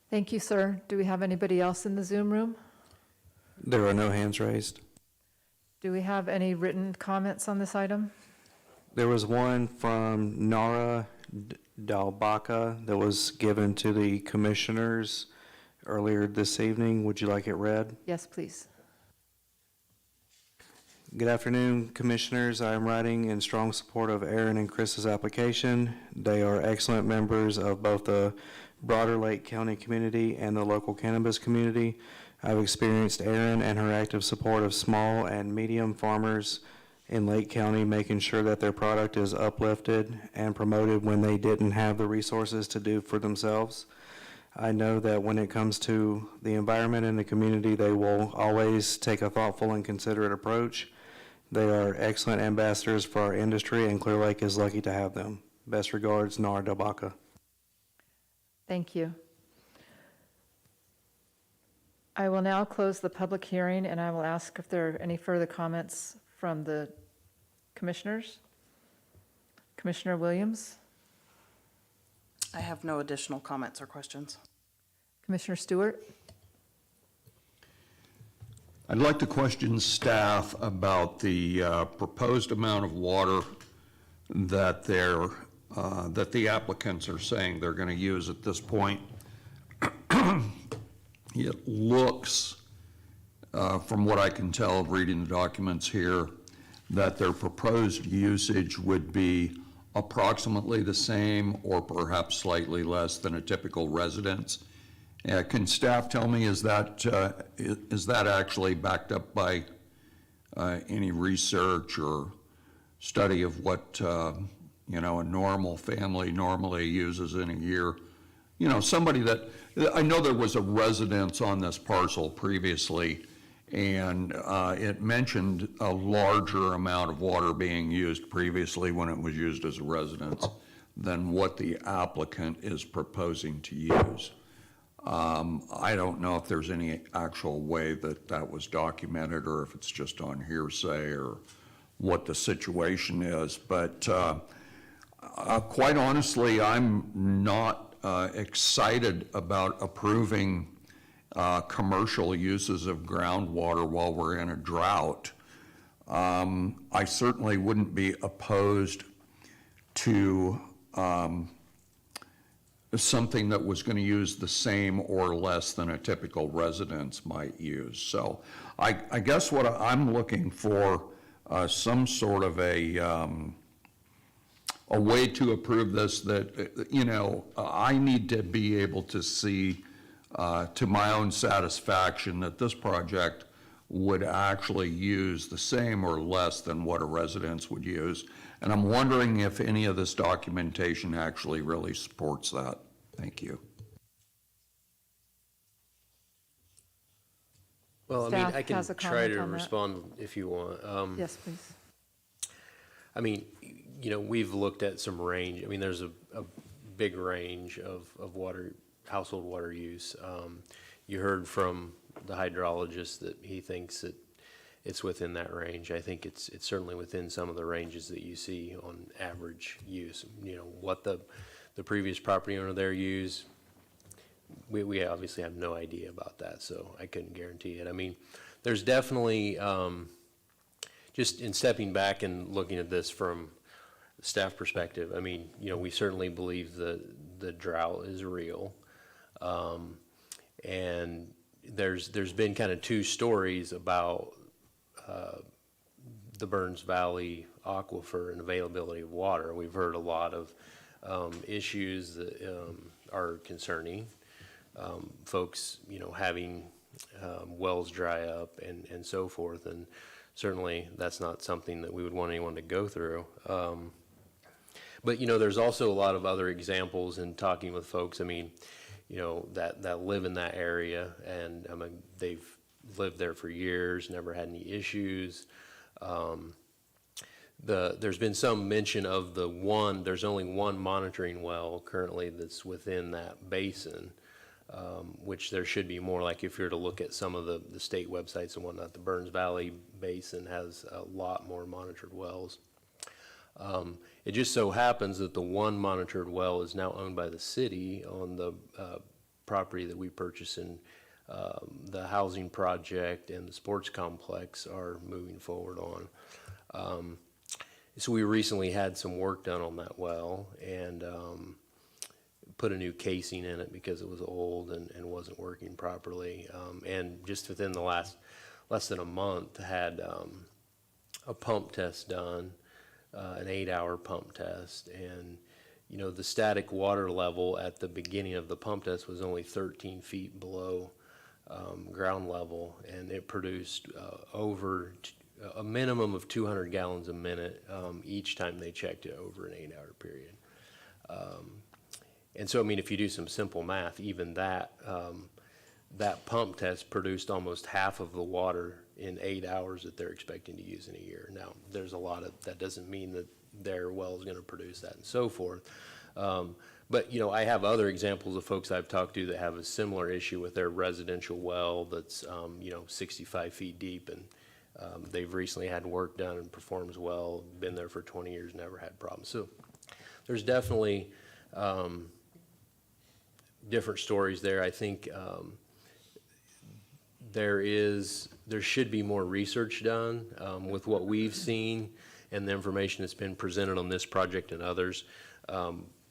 Thank you, sir. Do we have anybody else in the Zoom room? There are no hands raised. Do we have any written comments on this item? There was one from Nara Dalbaka that was given to the commissioners earlier this evening. Would you like it read? Yes, please. Good afternoon, commissioners. I am writing in strong support of Aaron and Chris's application. They are excellent members of both the broader Lake County community and the local cannabis community. I've experienced Aaron and her active support of small and medium farmers in Lake County, making sure that their product is uplifted and promoted when they didn't have the resources to do for themselves. I know that when it comes to the environment and the community, they will always take a thoughtful and considerate approach. They are excellent ambassadors for our industry, and Clearlake is lucky to have them. Best regards, Nara Dalbaka. Thank you. I will now close the public hearing, and I will ask if there are any further comments from the commissioners. Commissioner Williams? I have no additional comments or questions. Commissioner Stewart? I'd like to question staff about the proposed amount of water that that the applicants are saying they're going to use at this point. It looks, from what I can tell of reading the documents here, that their proposed usage would be approximately the same or perhaps slightly less than a typical residence. Can staff tell me, is that actually backed up by any research or study of what a normal family normally uses in a year? You know, somebody that, I know there was a residence on this parcel previously, and it mentioned a larger amount of water being used previously when it was used as a residence than what the applicant is proposing to use. I don't know if there's any actual way that that was documented or if it's just on hearsay or what the situation is, but quite honestly, I'm not excited about approving commercial uses of groundwater while we're in a drought. I certainly wouldn't be opposed to something that was going to use the same or less than a typical residence might use. So I guess what I'm looking for, some sort of a way to approve this that, I need to be able to see to my own satisfaction that this project would actually use the same or less than what a residence would use. And I'm wondering if any of this documentation actually really supports that. Thank you. Well, I mean, Staff I can has a try to comment on that. respond if you want. Yes, please. I mean, we've looked at some range. I mean, there's a big range of water, household water use. You heard from the hydrologist that he thinks that it's within that range. I think it's certainly within some of the ranges that you see on average use. What the previous property owner there used, we obviously have no idea about that, so I couldn't guarantee it. I mean, there's definitely, just in stepping back and looking at this from the staff perspective, I mean, we certainly believe the drought is real. And there's been kind of two stories about the Burns Valley aquifer and availability of water. We've heard a lot of issues that are concerning. Folks, having wells dry up and so forth, and certainly that's not something that we would want anyone to go through. But there's also a lot of other examples in talking with folks. I mean, that live in that area, and I mean, they've lived there for years, never had any issues. There's been some mention of there's only one monitoring well currently that's within that basin, which there should be more. Like if you were to look at some of the state websites and whatnot, the Burns Valley Basin has a lot more monitored wells. It just so happens that the one monitored well is now owned by the city on the property that we purchased in the housing project and the sports complex are moving forward on. So we recently had some work done on that well and put a new casing in it because it was old and wasn't working properly. And just within the less than a month had a pump test done, an 8-hour pump test, and the static water level at the beginning of the pump test was only 13 feet below ground level, and it produced over a minimum of 200 gallons a minute each time they checked it over an 8-hour period. And so, I mean, if you do some simple math, even that pump test produced almost half of the water in 8 hours that they're expecting to use in a year. Now, there's a lot of, that doesn't mean that their well is going to produce that and so forth. But, I have other examples of folks I've talked to that have a similar issue with their residential well that's, 65 feet deep, and they've recently had work done and performs well, been there for 20 years, never had problems. So there's definitely different stories there. I think there should be more research done with what we've seen and the information that's been presented on this project and others.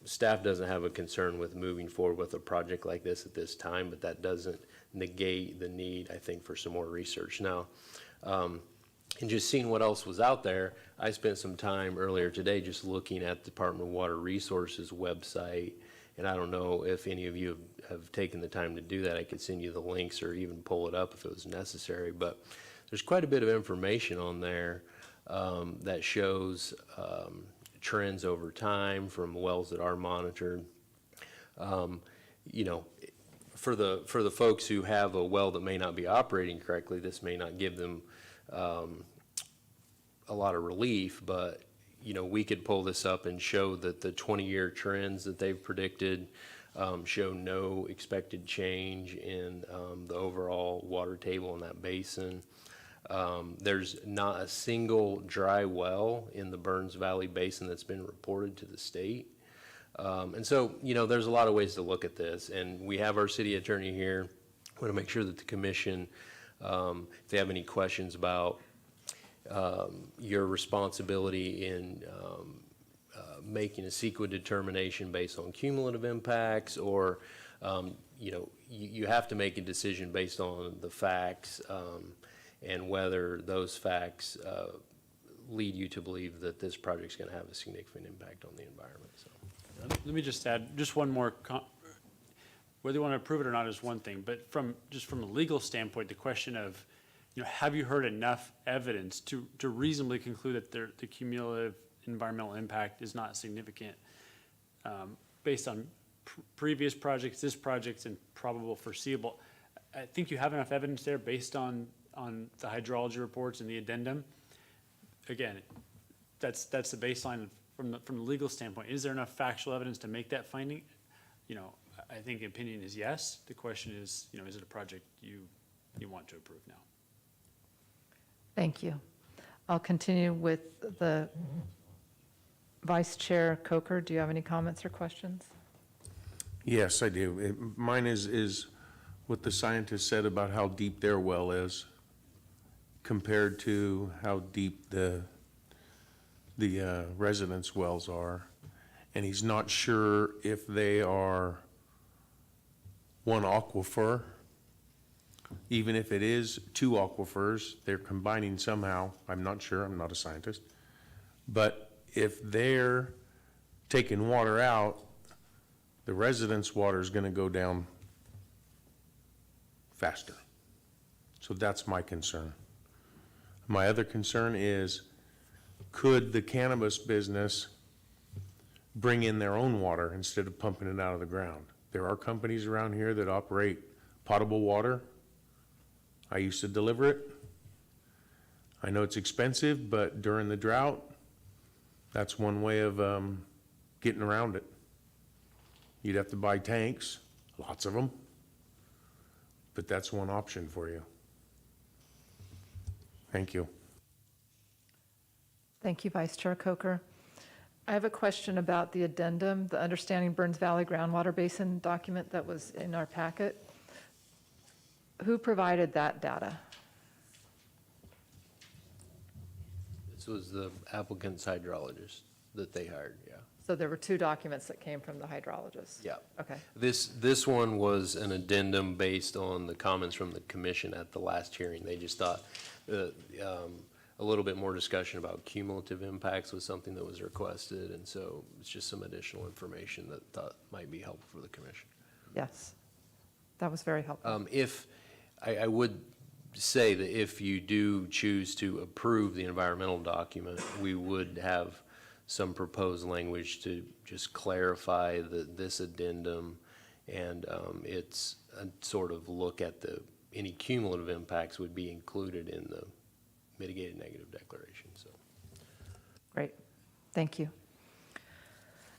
Staff doesn't have a concern with moving forward with a project like this at this time, but that doesn't negate the need, I think, for some more research. Now, and just seeing what else was out there, I spent some time earlier today just looking at the Department of Water Resources website, and I don't know if any of you have taken the time to do that. I could send you the links or even pull it up if it was necessary, but there's quite a bit of information on there that shows trends over time from wells that are monitored. For the folks who have a well that may not be operating correctly, this may not give them a lot of relief, but we could pull this up and show that the 20-year trends that they've predicted show no expected change in the overall water table in that basin. There's not a single dry well in the Burns Valley Basin that's been reported to the state. And so, there's a lot of ways to look at this, and we have our city attorney here. We want to make sure that the commission, if they have any questions about your responsibility in making a CEQA determination based on cumulative impacts, or, you have to make a decision based on the facts and whether those facts lead you to believe that this project's going to have a significant impact on the environment. So. Let me just add just one more. Whether you want to approve it or not is one thing, but from a legal standpoint, the question of, have you heard enough evidence to reasonably conclude that the cumulative environmental impact is not significant based on previous projects, this project, and probable foreseeable? I think you have enough evidence there based on the hydrology reports and the addendum. Again, that's the baseline from the legal standpoint. Is there enough factual evidence to make that finding? I think the opinion is yes. The question is, is it a project you want to approve now? Thank you. I'll continue with the Vice Chair Coker. Do you have any comments or questions? Yes, I do. Mine is what the scientists said about how deep their well is compared to how deep the residents' wells are. And he's not sure if they are one aquifer. Even if it is two aquifers, they're combining somehow. I'm not sure, I'm not a scientist. But if they're taking water out, the residents' water is going to go down faster. So that's my concern. My other concern is, could the cannabis business bring in their own water instead of pumping it out of the ground? There are companies around here that operate potable water. I used to deliver it. I know it's expensive, but during the drought, that's one way of getting around it. You'd have to buy tanks, lots of them, but that's one option for you. Thank you. Thank you, Vice Chair Coker. I have a question about the addendum, the Understanding Burns Valley Groundwater Basin document that was in our packet. Who provided that data? This was the applicant's hydrologist that they hired, yeah. So there were two documents that came from the hydrologist? Yeah. Okay. This one was an addendum based on the comments from the commission at the last hearing. They just thought a little bit more discussion about cumulative impacts was something that was requested, and so it's just some additional information that thought might be helpful for the commission. Yes, that was very helpful. If I would say that if you do choose to approve the environmental document, we would have some proposed language to just clarify this addendum, and it's a sort of look at any cumulative impacts would be included in the mitigated negative declaration. So, great, thank you.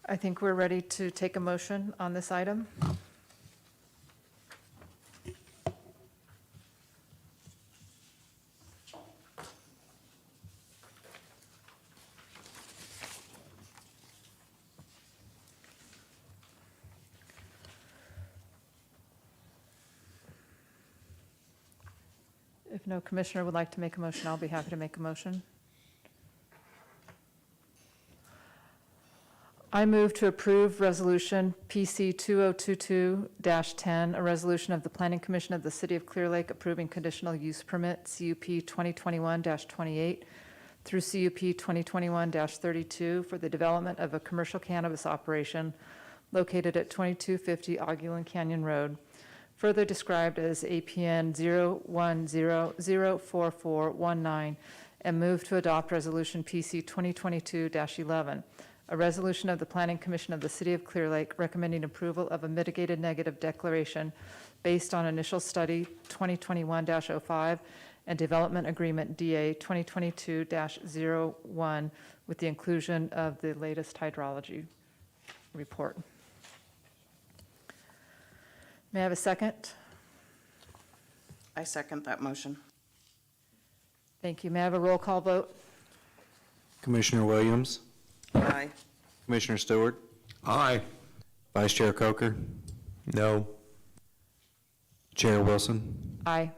I think we're ready to take a motion on this item. If no commissioner would like to make a motion, I'll be happy to make a motion. I move to approve Resolution PC 2022-10, a resolution of the Planning Commission of the City of Clearlake approving conditional use permit CUP 2021-28 through CUP 2021-32 for the development of a commercial cannabis operation located at 2250 Augulin Canyon Road, further described as APN 010044419, and move to adopt Resolution PC 2022-11, a resolution of the Planning Commission of the City of Clearlake recommending approval of a mitigated negative declaration based on initial study 2021-05 and development agreement DA 2022-01 with the inclusion of the latest hydrology report. May I have a second? I second that motion. Thank you. May I have a roll call vote? Commissioner Williams? Aye. Commissioner Stewart? Aye. Vice Chair Coker? No. Chair Wilson? Aye.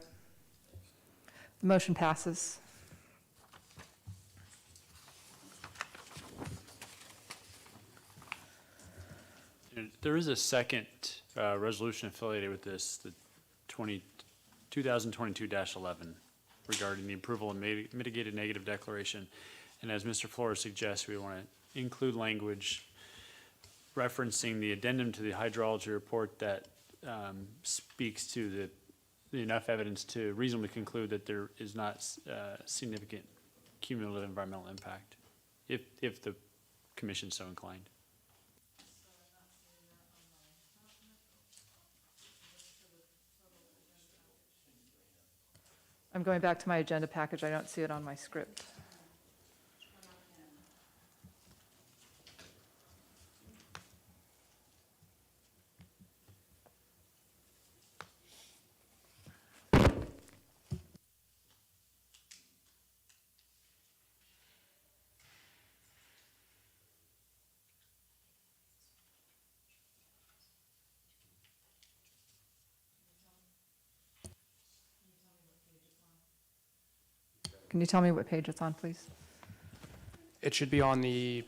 The motion passes. There is a second resolution affiliated with this, the 2022-11, regarding the approval of mitigated negative declaration. And as Mr. Flores suggests, we want to include language referencing the addendum to the hydrology report that speaks to the enough evidence to reasonably conclude that there is not significant cumulative environmental impact, if the commission so inclined. I'm going back to my agenda package. I don't see it on my script. Can you tell me what page it's on, please? It should be on the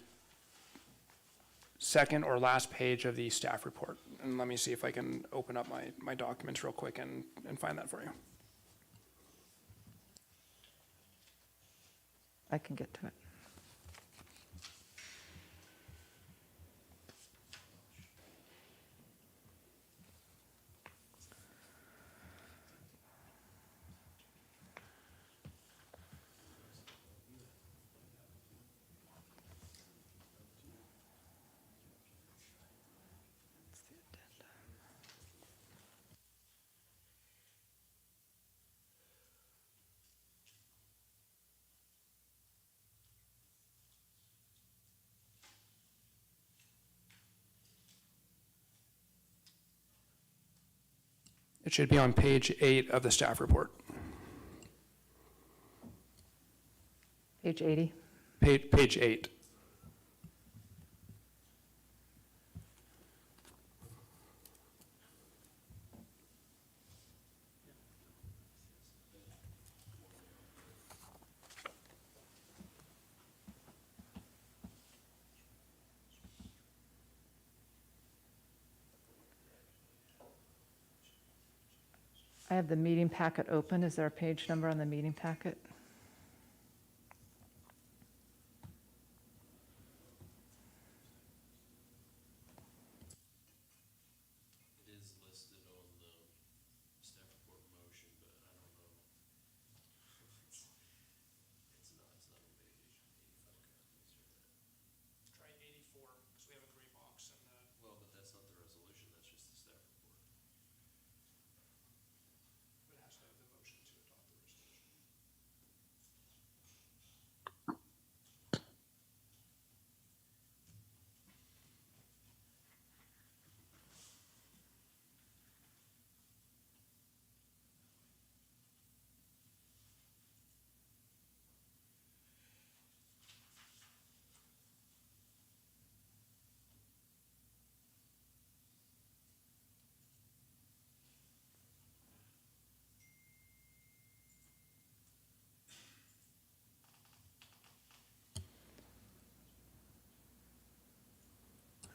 second or last page of the staff report. And let me see if I can open up my documents real quick and find that for you. I can get to it. It should be on page 8 of the staff report. Page 80. Page 8. I have the meeting packet open. Is there a page number on the meeting packet? It is listed on the staff report motion, but I don't know. It's not on page 85. Try 84, because we have a gray box in the... Well, but that's not the resolution, that's just the staff report. It has to have the motion to adopt the resolution.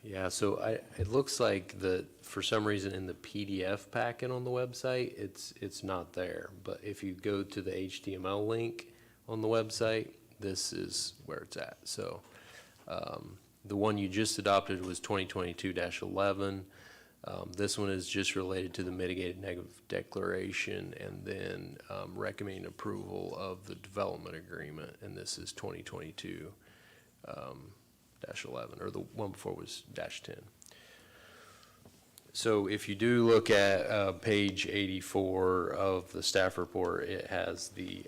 Yeah, so it looks like for some reason in the PDF packet on the website, it's not there. But if you go to the HTML link on the website, this is where it's at. So, the one you just adopted was 2022-11. This one is just related to the mitigated negative declaration and then recommending approval of the development agreement, and this is 2022-11, or the one before was -10. So if you do look at page 84 of the staff report, it has the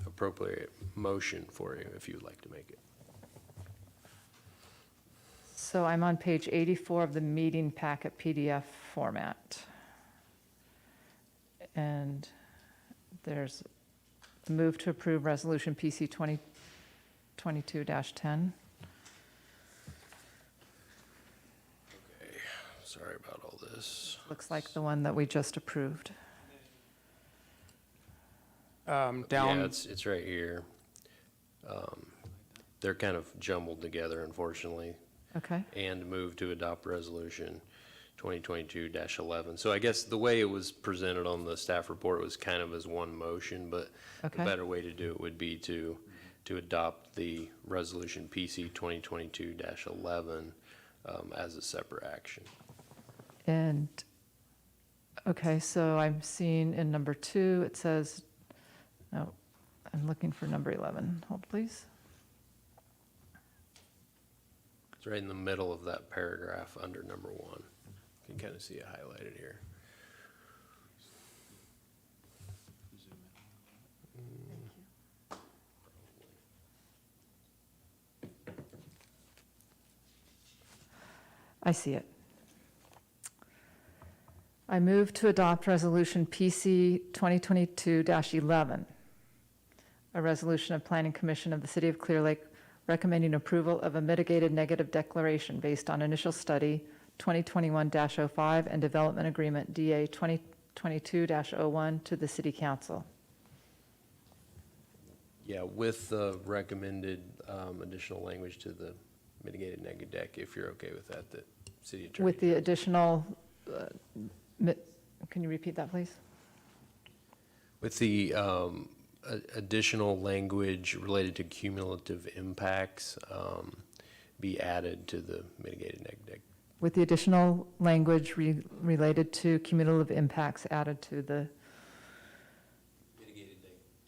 appropriate motion for you if you would like to make it. So I'm on page 84 of the meeting packet PDF format. And there's a move to approve resolution PC 2022-10. Okay, sorry about all this. Looks like the one that we just approved. Down. Yeah, it's right here. They're kind of jumbled together, unfortunately. Okay. And move to adopt resolution 2022-11. So I guess the way it was presented on the staff report was kind of as one motion, but Okay. the better way to do it would be to adopt the resolution PC 2022-11 as a separate action. And, okay, so I'm seeing in number 2, it says, no, I'm looking for number 11. Hold, please. It's right in the middle of that paragraph under number 1. You can kind of see it highlighted here. I see it. I move to adopt resolution PC 2022-11, a resolution of Planning Commission of the City of Clearlake recommending approval of a mitigated negative declaration based on initial study 2021-05 and development agreement DA 2022-01 to the City Council. Yeah, with the recommended additional language to the mitigated negative deck, if you're okay with that, the city attorney. With the additional, can you repeat that, please? With the additional language related to cumulative impacts be added to the mitigated negative deck. With the additional language related to cumulative impacts added to the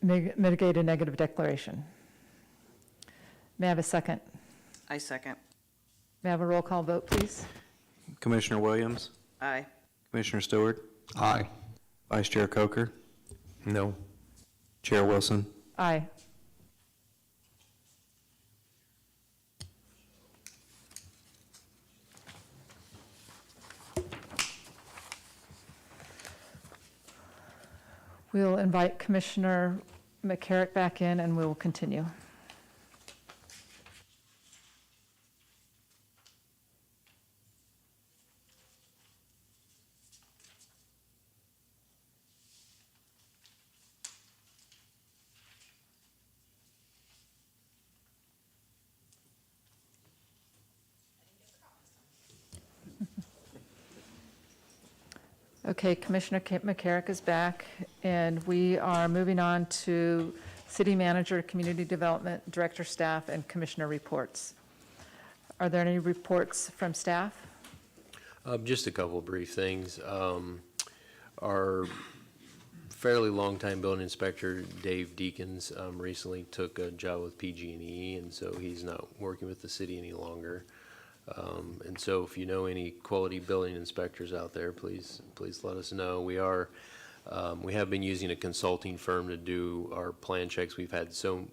mitigated negative declaration. May I have a second? I second. May I have a roll call vote, please? Commissioner Williams? Aye. Commissioner Stewart? Aye. Vice Chair Coker? No. Chair Wilson? Aye. We'll invite Commissioner McCarrick back in and we will continue. Okay, Commissioner McCarrick is back, and we are moving on to City Manager, Community Development, Director, Staff, and Commissioner reports. Are there any reports from staff? Just a couple of brief things. Our fairly longtime building inspector, Dave Deacons, recently took a job with PG&E, and so he's not working with the city any longer. And so if you know any quality building inspectors out there, please let us know. We have been using a consulting firm to do our plan checks. We've had so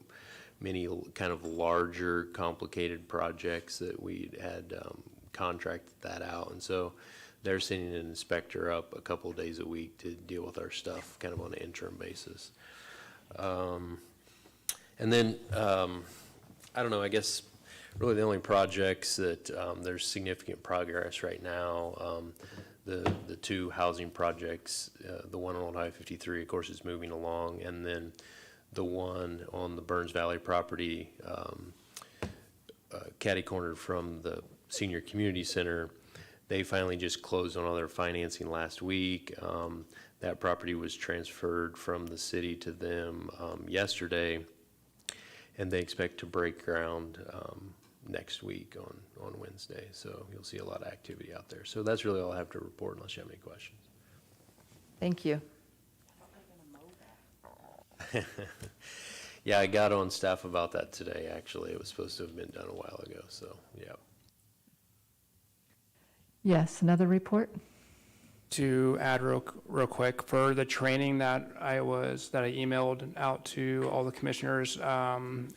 many kind of larger, complicated projects that we had contracted that out. And so they're sending an inspector up a couple of days a week to deal with our stuff kind of on an interim basis. And then, I don't know, I guess really the only projects that there's significant progress right now, the two housing projects, the one on Old Highway 53, of course, is moving along, and then the one on the Burns Valley property, catty-cornered from the Senior Community Center. They finally just closed on all their financing last week. That property was transferred from the city to them yesterday, and they expect to break ground next week on Wednesday. So you'll see a lot of activity out there. So that's really all I have to report unless you have any questions. Thank you. Yeah, I got on staff about that today, actually. It was supposed to have been done a while ago, so, yeah. Yes, another report? To add real quick, for the training that I emailed out to all the commissioners,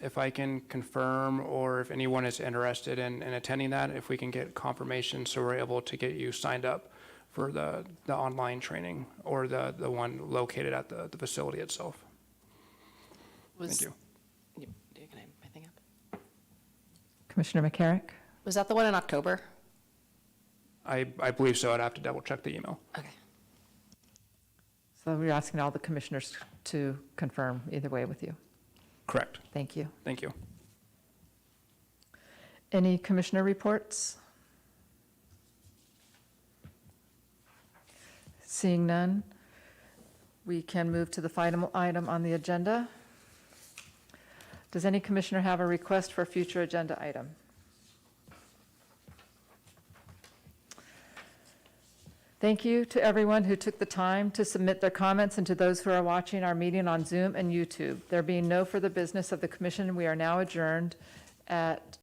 if I can confirm, or if anyone is interested in attending that, if we can get confirmation so we're able to get you signed up for the online training, or the one located at the facility itself. Thank you. Can I have my thing up? Commissioner McCarrick? Was that the one in October? I believe so. I'd have to double check the email. Okay. So we're asking all the commissioners to confirm either way with you. Correct. Thank you. Thank you. Any commissioner reports? Seeing none, we can move to the final item on the agenda. Does any commissioner have a request for a future agenda item? Thank you to everyone who took the time to submit their comments, and to those who are watching our meeting on Zoom and YouTube. There being no further business of the commission, we are now adjourned at